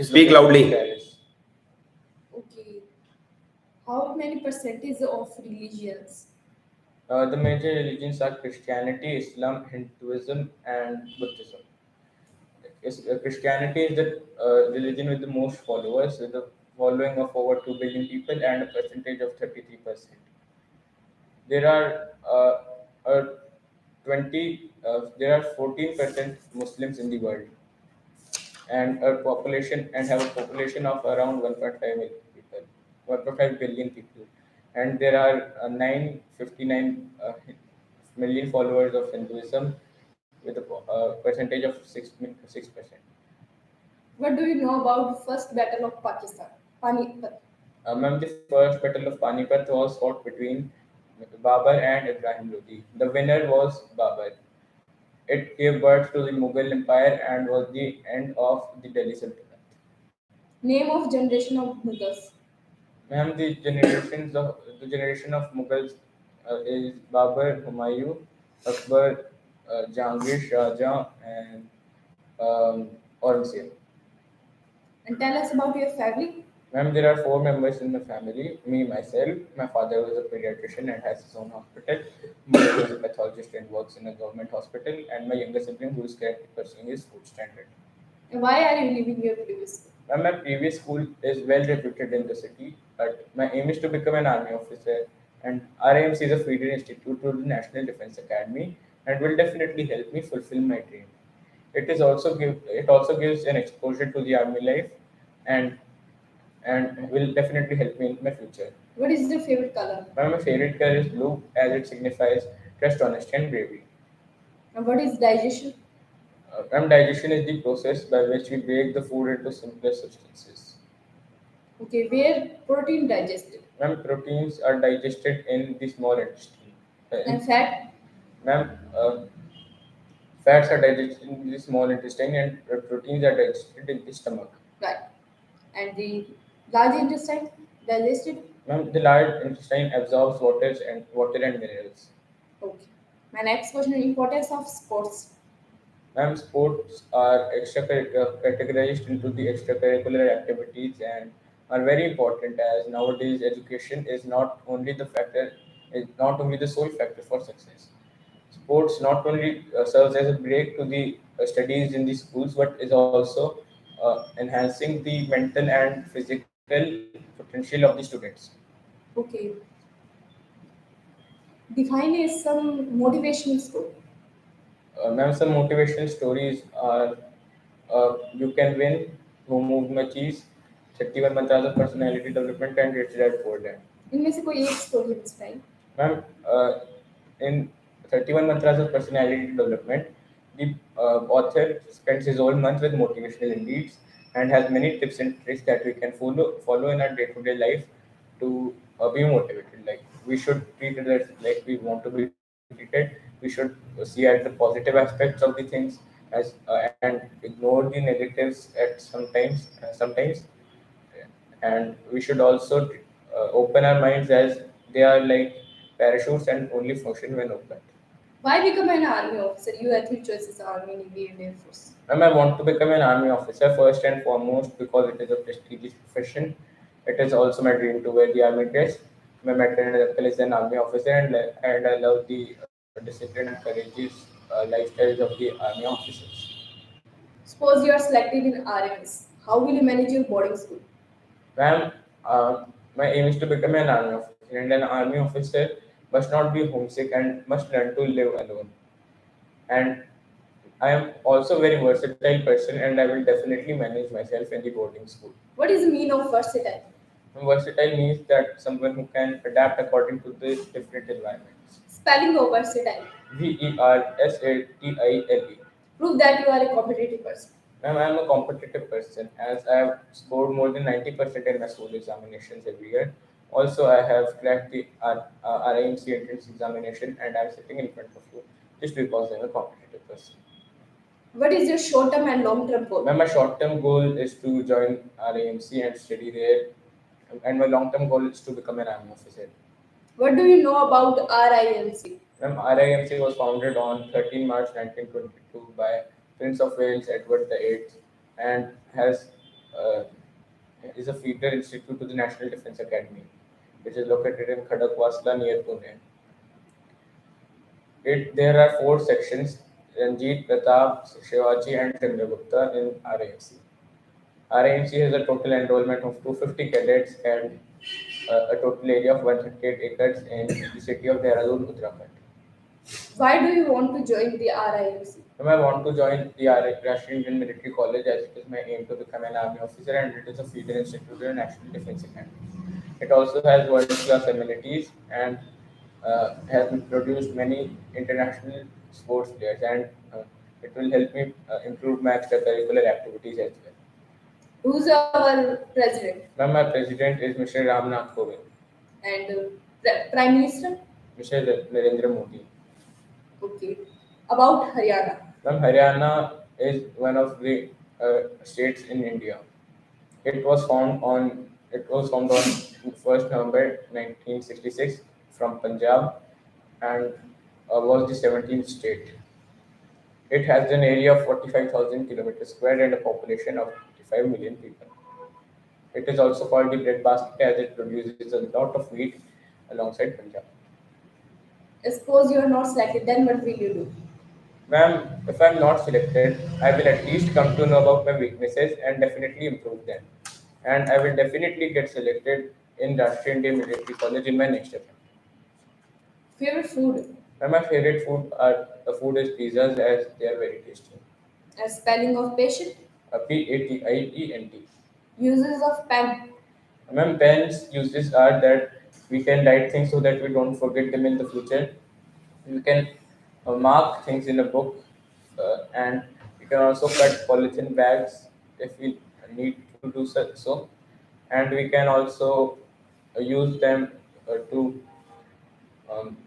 Speak loudly. In Paris. Okay. How many percentage of religions? The major religions are Christianity, Islam, Hinduism, and Buddhism. Christianity is the religion with the most followers, with a following of over 2 billion people and a percentage of 33%. There are uh, there are 14% Muslims in the world, and have a population of around 1.5 million people, 1.5 billion people, and there are 959 million followers of Hinduism with a percentage of 6%. What do you know about the first battle of Pakistan? Panipat. Ma'am, the first battle of Panipat was fought between Babur and Ibrahim Lodi. The winner was Babur. It gave birth to the Mughal Empire and was the end of the Delhi Sultanate. Name of generation of Mughals. Ma'am, the generation of Mughals is Babur, Humayun, Akbar, Jahangir, Shah Jahan, and Aurangzeb. And tell us about your family. Ma'am, there are four members in my family. Me, myself, my father was a pediatrician and has his own hospital. Mother was a pathologist and works in a government hospital. And my younger sibling who is currently pursuing his food standard. And why are you leaving your previous school? Ma'am, my previous school is well reputed in the city, but my aim is to become an army officer. And RIMC is a feeder institute to the National Defense Academy and will definitely help me fulfill my dream. It also gives an exposure to the army life and will definitely help me in my future. What is your favorite color? My favorite color is blue as it signifies trust, honesty, and bravery. And what is digestion? Digestion is the process by which we break the food into simpler substances. Okay, where protein digested? Proteins are digested in the small intestine. And fat? Ma'am, fats are digested in the small intestine and proteins are digested in the stomach. Right. And the large intestine digested? The large intestine absorbs water and minerals. Okay. My next question is importance of sports. Sports are categorized into the extracurricular activities and are very important as nowadays education is not only the sole factor for success. Sports not only serves as a break to the studies in the schools, but is also enhancing the mental and physical potential of the students. Okay. Define is some motivational story. Some motivational stories are You Can Win, Who Moved My Cheese, 31 Mantras of Personality Development, and Rich Dad Poor Dad. इनमें से कोई एक story बताइए. Ma'am, in 31 Mantras of Personality Development, the author spends his whole month with motivational indeeds and has many tips and tricks that we can follow in our day-to-day life to be motivated. Like we should treat it as like we want to be treated. We should see at the positive aspects of the things as and ignore the negatives at sometimes, and we should also open our minds as they are like parachutes and only function when opened. Why become an army officer? You have three choices: army, navy, and air force. Ma'am, I want to become an army officer first and foremost because it is a prestigious profession. It is also my dream to wear the army dress. My maternal uncle is an army officer, and I love the disciplined and courageous lifestyles of the army officers. Suppose you are selected in RMS. How will you manage your boarding school? Ma'am, my aim is to become an army officer, and an army officer must not be homesick and must learn to live alone. And I am also a very versatile person, and I will definitely manage myself in the boarding school. What is the meaning of versatile? Versatile means that someone who can adapt according to the different environments. Spelling of versatile. Versatile. Prove that you are a competitive person. Ma'am, I am a competitive person as I have scored more than 90% in my school examinations every year. Also, I have cracked the RIMC entrance examination and I am sitting in front of you just because I am a competitive person. What is your short term and long term goal? Ma'am, my short term goal is to join RIMC and study there, and my long term goal is to become an army officer. What do you know about RIMC? Ma'am, RIMC was founded on 13 March 1922 by Prince of Wales Edward VIII and uh, is a feeder institute to the National Defense Academy, which is located in Khadakwasla near Pune. There are four sections: Ranjit, Pratap, Shivaji, and Chandragupta in RIMC. RIMC has a total enrollment of 250 cadets and a total area of 138 acres in the city of Dehradun, Uttarakhand. Why do you want to join the RIMC? I want to join the Rashtriya Indian Military College as it is my aim to become an army officer and it is a feeder institute to the National Defence Academy. It also has world-class amenities and has produced many international sports players and it will help me improve my extracurricular activities as well. Who's our president My president is Mr. Ramnath Kovind, and prime minister? Mr. Narendra Modi. Okay. About Haryana. Haryana is one of the states in India. It was formed on 1st November 1966 from Punjab and was the 17th state. It has an area of 45,000 kilometers square and a population of 55 million people. It is also called the breadbasket as it produces a lot of wheat alongside Punjab. Suppose you are not selected, then what will you do? Ma'am, if I'm not selected, I will at least come to know about my weaknesses and definitely improve them. And I will definitely get selected in Rashtriya Indian Military College in my next attempt. Favorite food? And my favorite food is pizzas as they are very tasty. Spelling of patient? Patent. Uses of pen? Ma'am, pens uses are that we can write things so that we don't forget them in the future. We can mark things in a book and we can also cut polythene bags if we need to do so. And we can also use them to um,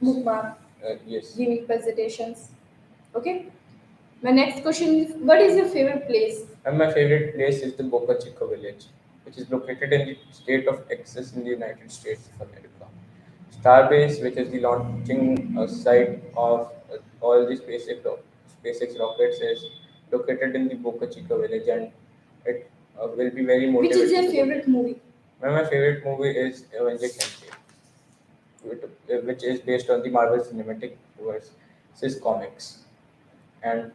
Bookmark? yes. Giving presentations? Okay. My next question is, what is your favorite place? And my favorite place is the Boca Chica village, which is located in the state of Texas in the United States of America. Starbase, which is the launching site of all the SpaceX rockets, is located in the Boca Chica village, and it will be very Which is motivating. your favorite movie? My favorite movie is Avengers Endgame, which is based on the Marvel Cinematic Universe comics, and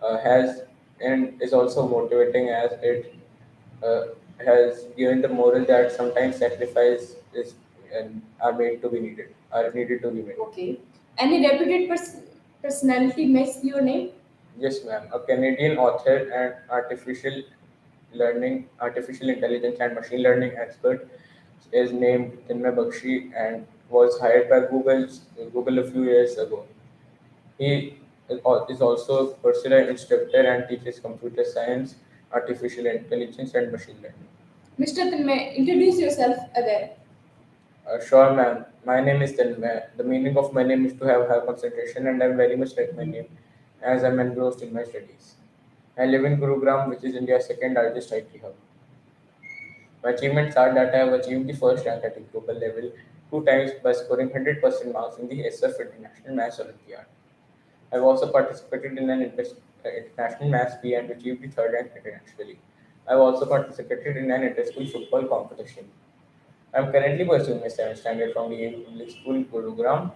has and is also motivating as it uh, has given the moral that sometimes sacrifice is and are needed to be made. Okay. Any reputed personality makes your name? Yes, ma'am. A Canadian author and artificial intelligence and machine learning expert is named Tinmay Bakshi and was hired by Google a few years ago. He is also a Coursera instructor and teaches computer science, artificial intelligence, and machine learning. Mr. Tanmay, introduce yourself again. Sure, ma'am. My name is Tanmay. The meaning of my name is to have high concentration, and I'm very much like my name as I'm engrossed in my studies. I live in Gurugram, which is India's second largest IT hub. My achievements are that I have achieved the first rank at the global level two times by scoring 100% marks in the SF International Maths Olympiad. I've also participated in an international maths P and achieved the third rank internationally. I've also participated in an inter-school football competition. I'm currently pursuing my 7th standard from the public school Gurugram.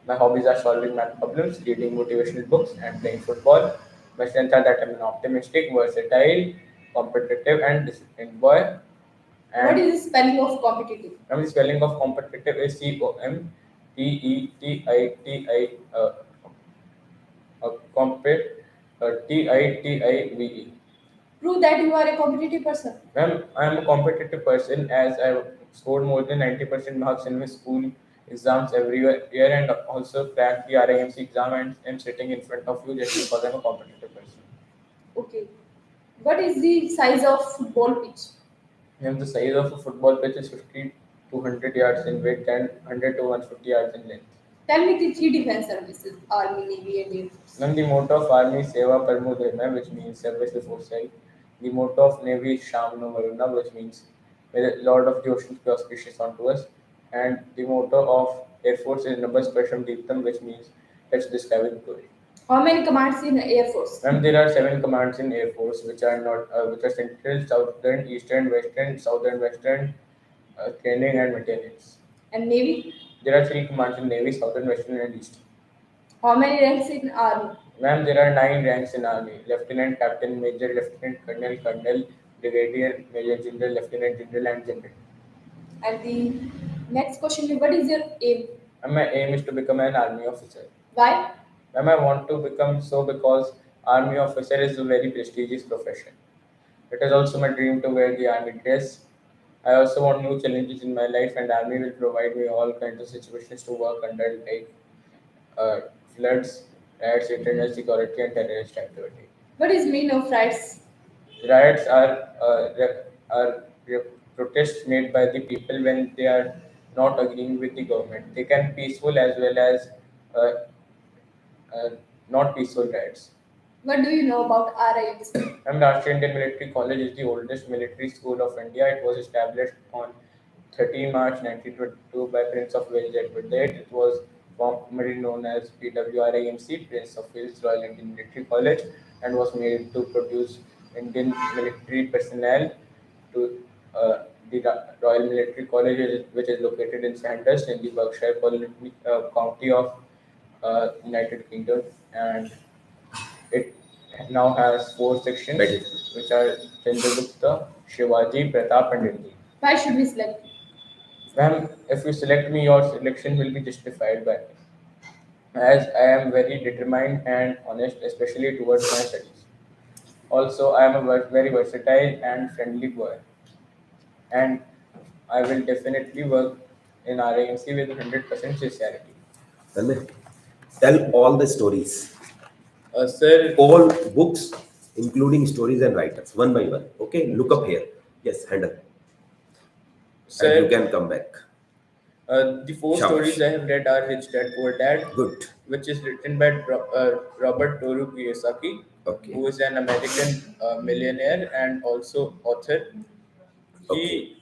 My hobbies are solving math problems, reading motivational books, and playing football. My strengths are that I'm an optimistic, versatile, competitive, and disciplined boy. What And is the spelling of competitive? the spelling of competitive is COMPETITI, compet, TITIVE. Prove that you are a competitive person. Well, I am a competitive person as I scored more than 90% marks in my school exams every year and also cracked the RIMC exam and am sitting in front of you just because I'm a competitive person. Okay. What is the size of football pitch? And the size of a football pitch is 50 to 100 yards in width and 100 to 150 yards in length. Tell me the three defense services, Army, Navy, and Air Force. Then the motto of Army is Seva Parmo Dharma, which means service before self. The motto of Navy is Sham No Maruna, which means may the Lord of the Oceans be auspicious unto us. And the motto of Air Force is Nabas Prasham Deeptam, which means touch the sky with glory. How many commands in Air Force? Ma'am, there are 7 commands in Air Force, which are Central, Southern, Eastern, Western, Southern, Western, training and maintenance. And Navy? There are 3 commands in Navy: Southern, Western, and Eastern. How many ranks in army? Ma'am, there are 9 ranks in army: lieutenant, captain, major, lieutenant, colonel, brigadier, major general, lieutenant general, and general. And the next question is, what is your aim? And my aim is to become an army officer. Why? Ma'am, I want to become so because army officer is a very prestigious profession. It is also my dream to wear the army dress. I also want new challenges in my life, and army will provide me all kinds of situations to work under, like uh, floods, riots, internal security, and terrorist activity. What is mean of rights? Riots are protests made by the people when they are not agreeing with the government. They can be peaceful as well as uh, uh, not peaceful riots. What do you know about RIMC? Rashtriya Indian Military College is the oldest military school of India. It was established on 30 March 1922 by Prince of Wales Edward VIII. It was formerly known as PWRIMC, Prince of Wales Royal Indian Military College, and was made to produce Indian military personnel to the Royal Military College, which is located in Sandhurst in the Berkshire County of United Kingdom, and it now has 4 sections, Better. which are Chandragupta, Shivaji, Pratap, and Indy. Why should we select? Ma'am, if you select me, your selection will be justified by me, as I am very determined and honest, especially towards my studies. Also, I am a very versatile and friendly boy, and I will definitely work in RAMC with 100% sincerity. Tanmay, tell all the stories, Sir, all books, including stories and writers, one by one. Okay, look up here. Yes, handle, and you sir, can come back. the 4 stories Shabash. I have read are Rich Dad Poor Dad, Good. which is written by Robert Toru Kiyosaki, Okay. who is an American millionaire and also author. Okay. He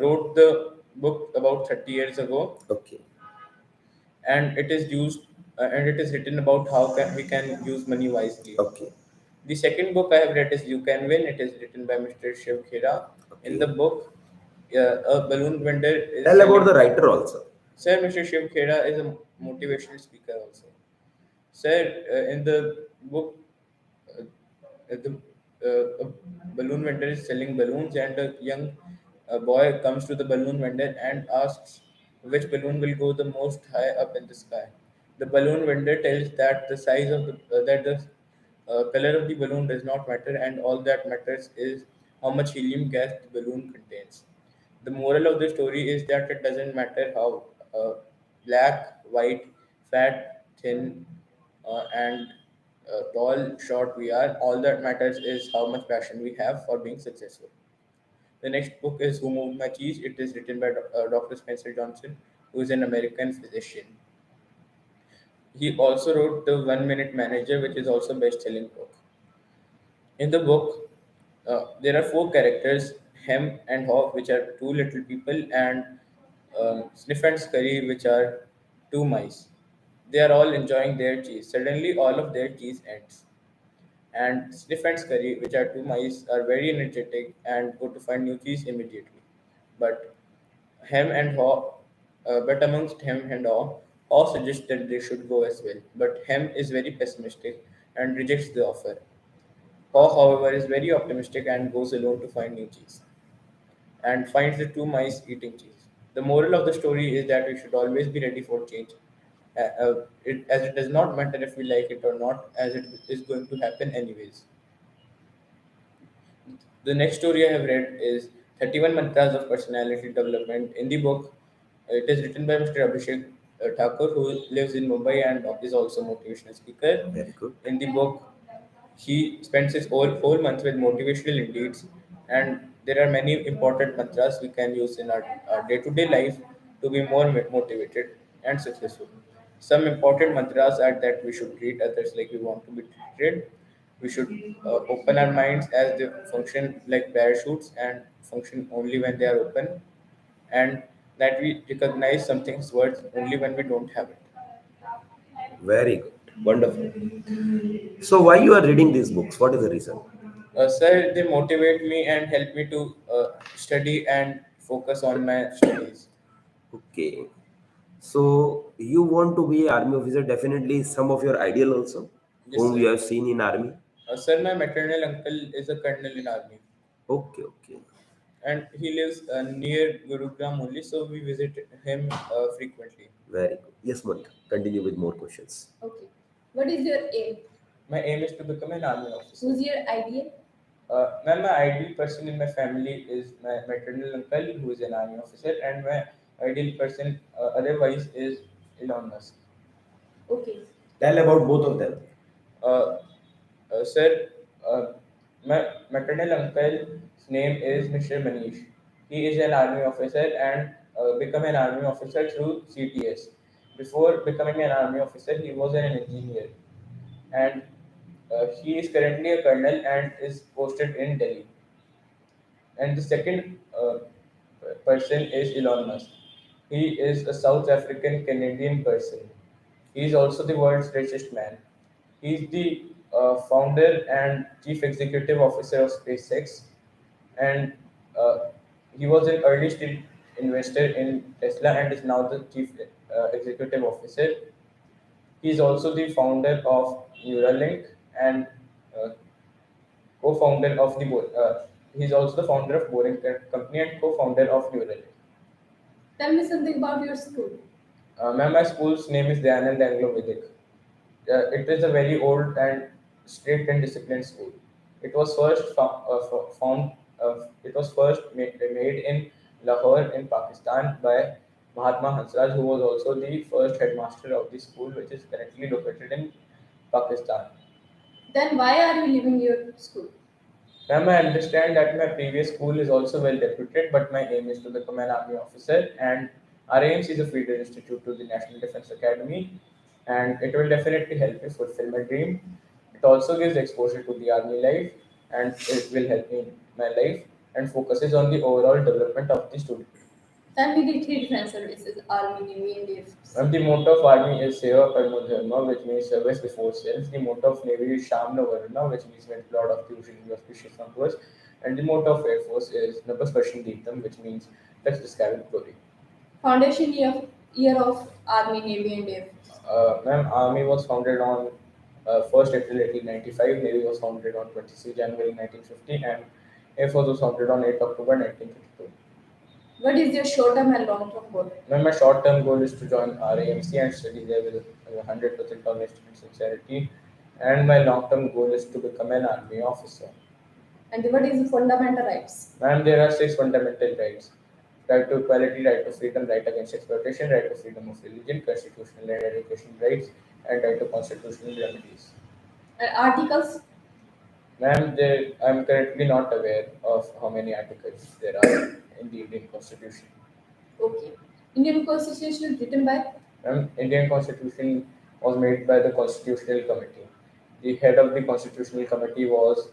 wrote the book about 30 years ago, Okay. and it is used and it is written about how we can use money wisely. Okay. The second book I have read is You Can Win. It is written by Mr. Shiv Khera. In the Okay. book, a balloon vendor is Tell about selling. the writer also. Sir, Mr. Shiv Khera is a motivational speaker also. Sir, in the book, uh, a balloon vendor is selling balloons, and a young boy comes to the balloon vendor and asks which balloon will go the most high up in the sky. The balloon vendor tells that the size of the color of the balloon does not matter, and all that matters is how much helium gas the balloon contains. The moral of the story is that it doesn't matter how black, white, fat, thin, and tall, short we are. All that matters is how much passion we have for being successful. The next book is Who Moved My Cheese. It is written by Dr. Spencer Johnson, who is an American physician. He also wrote The 1 Minute Manager, which is also a best-selling book. In the book, there are 4 characters: Hem and Haw, which are 2 little people, and Sniff and Scurry, which are 2 mice. They are all enjoying their cheese. Suddenly, all of their cheese ends. And Sniff and Scurry, which are 2 mice, are very energetic and go to find new cheese immediately. But Hem and Haw, but amongst Hem and Haw suggests that they should go as well. But Hem is very pessimistic and rejects the offer. Haw, however, is very optimistic and goes alone to find new cheese and finds the 2 mice eating cheese. The moral of the story is that we should always be ready for change, as it does not matter if we like it or not, as it is going to happen anyways. The next story I have read is 31 Mantras of Personality Development. In the book, it is written by Mr. Abhishek Thakur, who lives in Mumbai and is also a motivational speaker. Very good. In the book, he spends his whole month with motivational indeeds, and there are many important mantras we can use in our day-to-day life to be more motivated and successful. Some important mantras are that we should treat others like we want to be treated. We should open our minds as they function like parachutes and function only when they are open, and that we recognize something's worth only when we don't have it. Very good. Wonderful. So why you are reading these books? What is the reason? Sir, they motivate me and help me to study and focus on my studies. Okay. So you want to be army officer? Definitely, some of your ideal also, Yes, whom sir. you have seen in army. Sir, my maternal uncle is a colonel in army, Okay, okay, and he lives near Gurugram only, so we visit him frequently. very good. Yes, Monica. Continue with more questions. Okay. What is your aim? My aim is to become an army officer. Who's your ideal? Ma'am, my ideal person in my family is my maternal uncle, who is an army officer, and my ideal person otherwise is Elon Musk. Okay. Tell about both of them. Uh, Sir, uh, my maternal uncle's name is Mr. Manish. He is an army officer and become an army officer through CTS. Before becoming an army officer, he was an engineer, and he is currently a colonel and is posted in Delhi. And the second person is Elon Musk. He is a South African Canadian person. He is also the world's richest man. He is the founder and chief executive officer of SpaceX, and uh, he was an early stage investor in Tesla and is now the chief executive officer. He is also the founder of Neuralink and uh, co-founder of the he's also the founder of Boring Company and co-founder of Neuralink. Tell me something about your school. Ma'am, my school's name is Dayanand Anglo Vedic. It is a very old and strict and disciplined school. It was first found. It was first made in Lahore in Pakistan by Mahatma Hansraj, who was also the first headmaster of the school, which is currently located in Pakistan. Then why are you leaving your school? Ma'am, I understand that my previous school is also well reputed, but my aim is to become an army officer, and RIMC is a feeder institute to the National Defence Academy, and it will definitely help me fulfill my dream. It also gives exposure to the army life, and it will help me in my life and focuses on the overall development of the student. Tell me the three defense services, Army, Navy, and Air Force. And the motto of army is Seva Parmo Dharma, which means service before self. The motto of navy is Shamna Varna, which means when Lord of the ocean is auspicious unto us. And the motto of air force is Nabasparshan Deetam, which means touch the sky with glory. Foundation year of Army, Navy, and Air Force. Ma'am, army was founded on 1st April 1895, navy was founded on 26 January 1950, and air force was founded on 8 October 1952. What is your short-term and long-term goal? Ma'am, my short-term goal is to join RAMC and study there with 100% honesty and sincerity. And my long-term goal is to become an army officer. And what is the fundamental rights? Ma'am, there are 6 fundamental rights: right to equality, right to freedom, right against exploitation, right to freedom of religion, constitutional and education rights, and right to constitutional remedies. And articles? Ma'am, I'm currently not aware of how many articles there are in the Indian Constitution. Okay. Indian Constitution is written by? Indian Constitution was made by the Constitutional Committee. The head of the Constitutional Committee was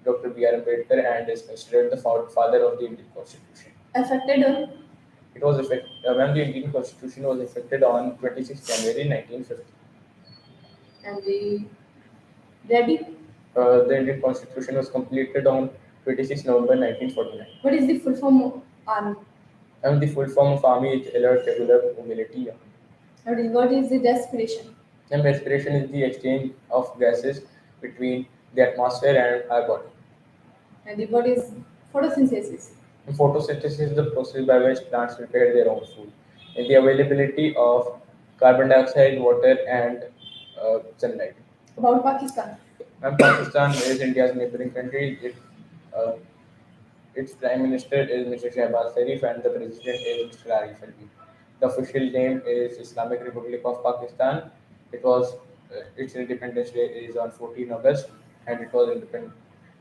Dr. B.R. Ambedkar and is considered the father of the Indian Constitution. Affected on? It was effected when the Indian Constitution was effected on 26 January 1950. And the ready? The Indian Constitution was completed on 26 November 1949. What is the full form of Army? And the full form of Army is Alert, Regular, Mobility. What is the respiration? And respiration is the exchange of gases between the atmosphere and our body. And what is photosynthesis? And photosynthesis is the process by which plants prepare their own food. And the availability of carbon dioxide, water, and sunlight. About Pakistan? And Pakistan is India's neighboring country. Uh, its prime minister is Mr. Shehbaz Sharif and the president is Mr. Arif Alvi. The official name is Islamic Republic of Pakistan. Its Independence Day is on 14 August, and it was independent.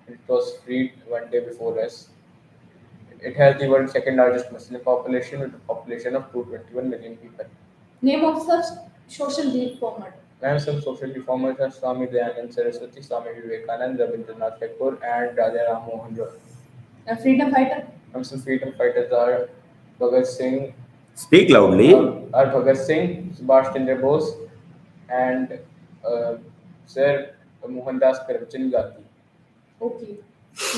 It was freed one day before us. It has the world's second largest Muslim population with a population of 221 million people. Name of such social reformer? And some social reformers are Swami Dayanand Saraswati, Swami Vivekananda, Rabindranath Tagore, and Raja Ram Mohan Roy. A freedom fighter? And some freedom fighters are Bhagat Singh, Speak loudly. Subhash Chandra Bose, and Sir Mohandas Karamchand Gandhi. Okay.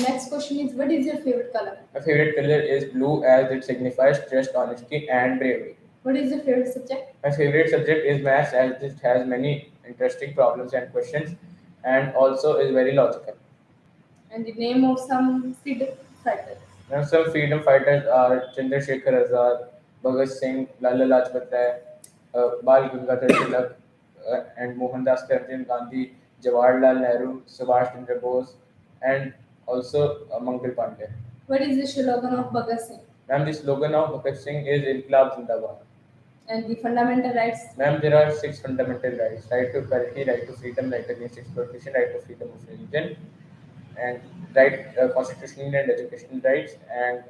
Next question is, what is your favorite color? My favorite color is blue as it signifies trust, honesty, and bravery. What is your favorite subject? My favorite subject is maths as it has many interesting problems and questions and also is very logical. And the name of some freedom fighters. Now some freedom fighters are Chandrasekhar Azad, Bhagat Singh, Lala Lajpat Rai, Bal Gangadhar Tilak, and Mohandas Karamchand Gandhi, Jawaharlal Nehru, Subhash Chandra Bose, and also Mangal Pandey. What is the slogan of Bhagat Singh? Ma'am, the slogan of Bhagat Singh is Inqilab Zindabad. And the fundamental rights? Ma'am, there are 6 fundamental rights: right to equality, right to freedom, right against exploitation, right to freedom of religion, and constitutional and educational rights, and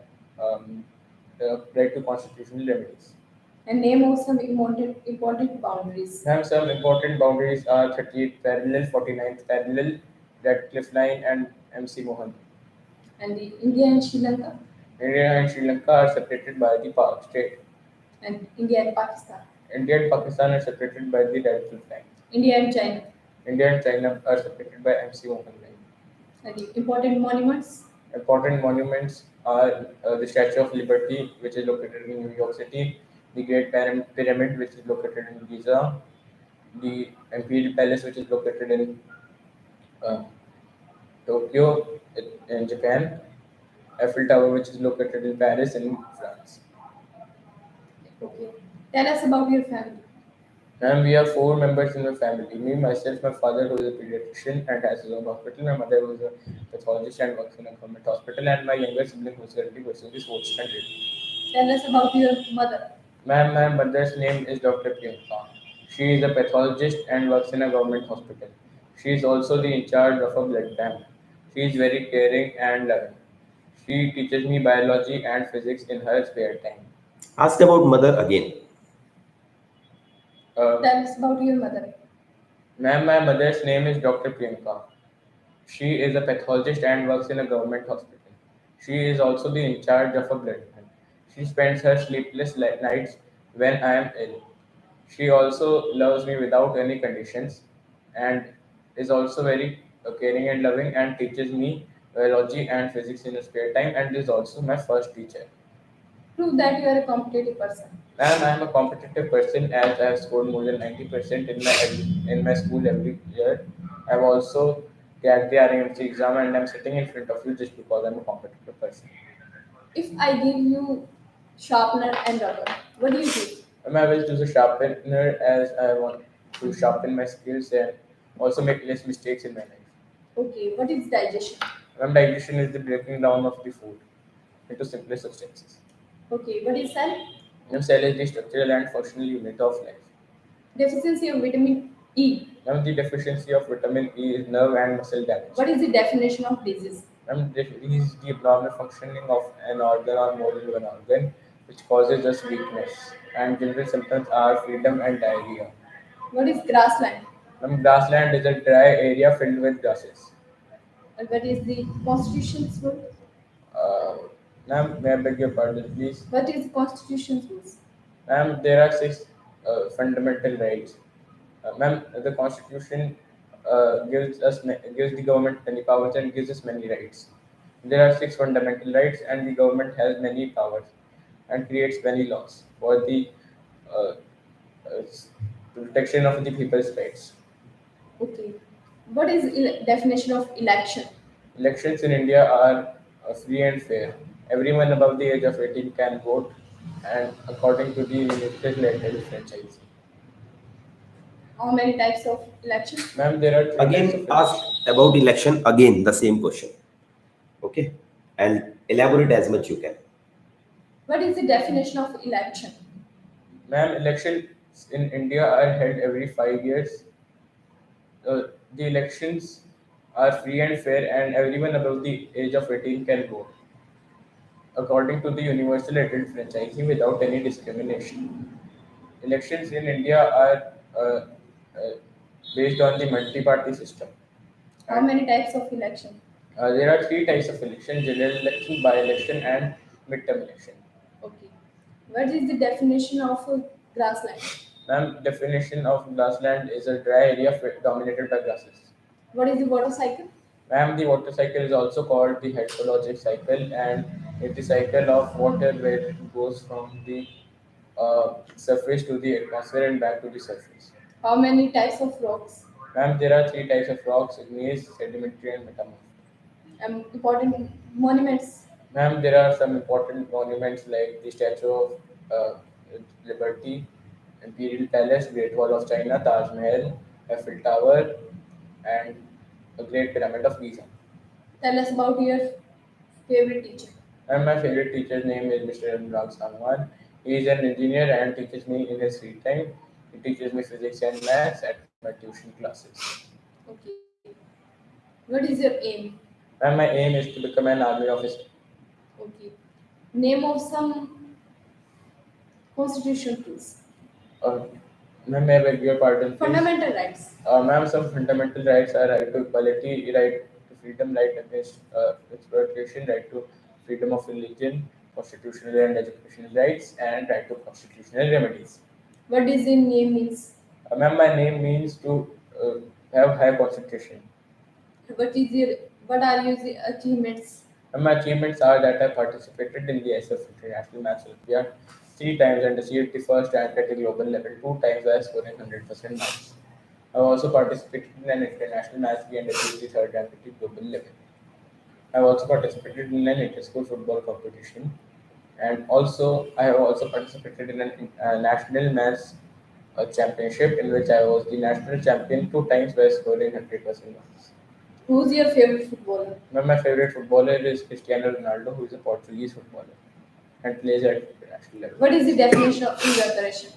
the right to constitutional remedies. And name of some important boundaries. Ma'am, some important boundaries are 38th parallel, 49th parallel, Radcliffe Line, and MC Mohan. And the India and Sri Lanka. India and Sri Lanka are separated by the Pak state. And India and Pakistan. India and Pakistan are separated by the Radcliffe Line. India and China. India and China are separated by MC Mohan Line. And the important monuments. Important monuments are the Statue of Liberty, which is located in New York City, the Great Pyramid, which is located in Giza, the Imperial Palace, which is located in uh, Tokyo, in Japan, Eiffel Tower, which is located in Paris, in France. Okay. Tell us about your family. And we have 4 members in my family. Me, myself, my father, who is a pediatrician and has his own hospital, my mother, who is a pathologist and works in a government hospital, and my younger sibling, who is currently pursuing his 4th standard. Tell us about your mother. Ma'am, my mother's name is Dr. Priyanka. She is a pathologist and works in a government hospital. She is also the in charge of a blood bank. She is very caring and loving. She teaches me biology and physics in her spare time. Ask about mother again. Tell us about your mother. Ma'am, my mother's name is Dr. Priyanka. She is a pathologist and works in a government hospital. She is also the in charge of a blood bank. She spends her sleepless nights when I am ill. She also loves me without any conditions and is also very caring and loving and teaches me biology and physics in her spare time and is also my first teacher. Prove that you are a competitive person. And I am a competitive person as I have scored more than 90% in my school every year. I have also cracked the RIMC exam and I am sitting in front of you just because I am a competitive person. If I give you sharpener and rubber, what do you do? I will choose a sharpener as I want to sharpen my skills and also make less mistakes in my life. Okay, what is digestion? Digestion is the breaking down of the food into simpler substances. Okay, what is cell? Cell is the structural and functional unit of life. Deficiency of vitamin E. The deficiency of vitamin E is nerve and muscle damage. What is the definition of disease? This is the abnormal functioning of an organ or more than one organ, which causes us weakness. And general symptoms are freedom and diarrhea. What is grassland? Grassland is a dry area filled with grasses. And what is the constitution's rule? Ma'am, may I beg your pardon, please? What is the constitution's rules? Ma'am, there are 6 fundamental rights. Ma'am, the Constitution gives the government many powers and gives us many rights. There are 6 fundamental rights, and the government has many powers and creates many laws for the uh, uh, protection of the people's rights. Okay. What is definition of election? Elections in India are free and fair. Everyone above the age of 18 can vote, and according to the legislative franchise. How many types of election? Ma'am, there are 3 types Again, of ask about election again, the same question. Okay, and elaborate as much you can. What is the definition of election? Ma'am, elections in India are held every 5 years. The elections are free and fair, and everyone above the age of 18 can vote, according to the universal franchising without any discrimination. Elections in India are uh, based on the multi-party system. How many types of election? There are 3 types of election: general election, by-election, and midterm election. Okay. What is the definition of grassland? Ma'am, definition of grassland is a dry area dominated by grasses. What is the water cycle? Ma'am, the water cycle is also called the hydrologic cycle and it's the cycle of water where it goes from the surface to the atmosphere and back to the surface. How many types of rocks? Ma'am, there are three types of rocks: igneous, sedimentary, and metamorphic. Important monuments. Ma'am, there are some important monuments like the Statue of uh, Liberty, Imperial Palace, Great Wall of China, Taj Mahal, Eiffel Tower, and the Great Pyramid of Giza. Tell us about your favorite teacher. And my favorite teacher's name is Mr. Anurag Sangwan. He is an engineer and teaches me in his free time. He teaches me physics and maths at my tuition classes. Okay. What is your aim? And my aim is to become an army officer. Okay. Name of some constitution tools. Uh, Ma'am, may I beg your pardon, please? Fundamental rights. Ma'am, some fundamental rights are right to equality, right to freedom, right against exploitation, right to freedom of religion, constitutional and educational rights, and right to constitutional remedies. What does your name means? Ma'am, my name means to have high concentration. What are your achievements? And my achievements are that I participated in the SF International Maths Olympiad 3 times and received the first rank at the global level 2 times by scoring 100% marks. I also participated in an international match and achieved the third rank at the global level. I have also participated in an inter-school football competition, and also I have also participated in a national maths championship in which I was the national champion 2 times by scoring 100% marks. Who's your favorite footballer? My favorite footballer is Cristiano Ronaldo, who is a Portuguese footballer and plays at international level. What is the definition of evaporation?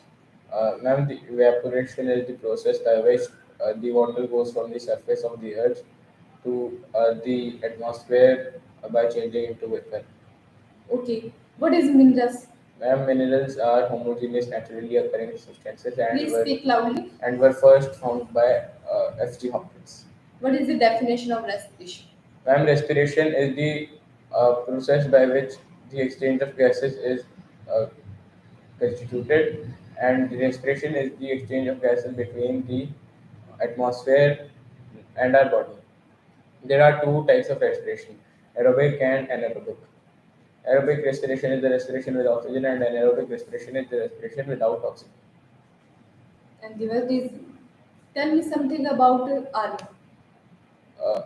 Ma'am, the evaporation is the process by which the water goes from the surface of the earth to the atmosphere by changing into vapor. Okay. What is minerals? Ma'am, minerals are homogeneous, naturally occurring substances Please speak loudly. and were first found by F.G. Hopkins. What is the definition of respiration? Ma'am, respiration is the process by which the exchange of gases is uh, constituted, and the respiration is the exchange of gases between the atmosphere and our body. There are two types of respiration: aerobic and anaerobic. Aerobic respiration is the respiration with oxygen, and anaerobic respiration is the respiration without oxygen. And tell me something about army. Uh,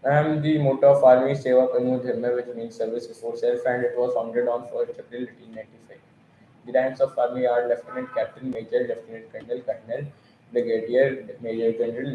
and the motto of Army is Seva Kanu Dharma, which means service before self, and it was founded on 1st April 1895. The ranks of Army are Lieutenant Captain, Major, Lieutenant Colonel, Colonel, Brigadier, Major General,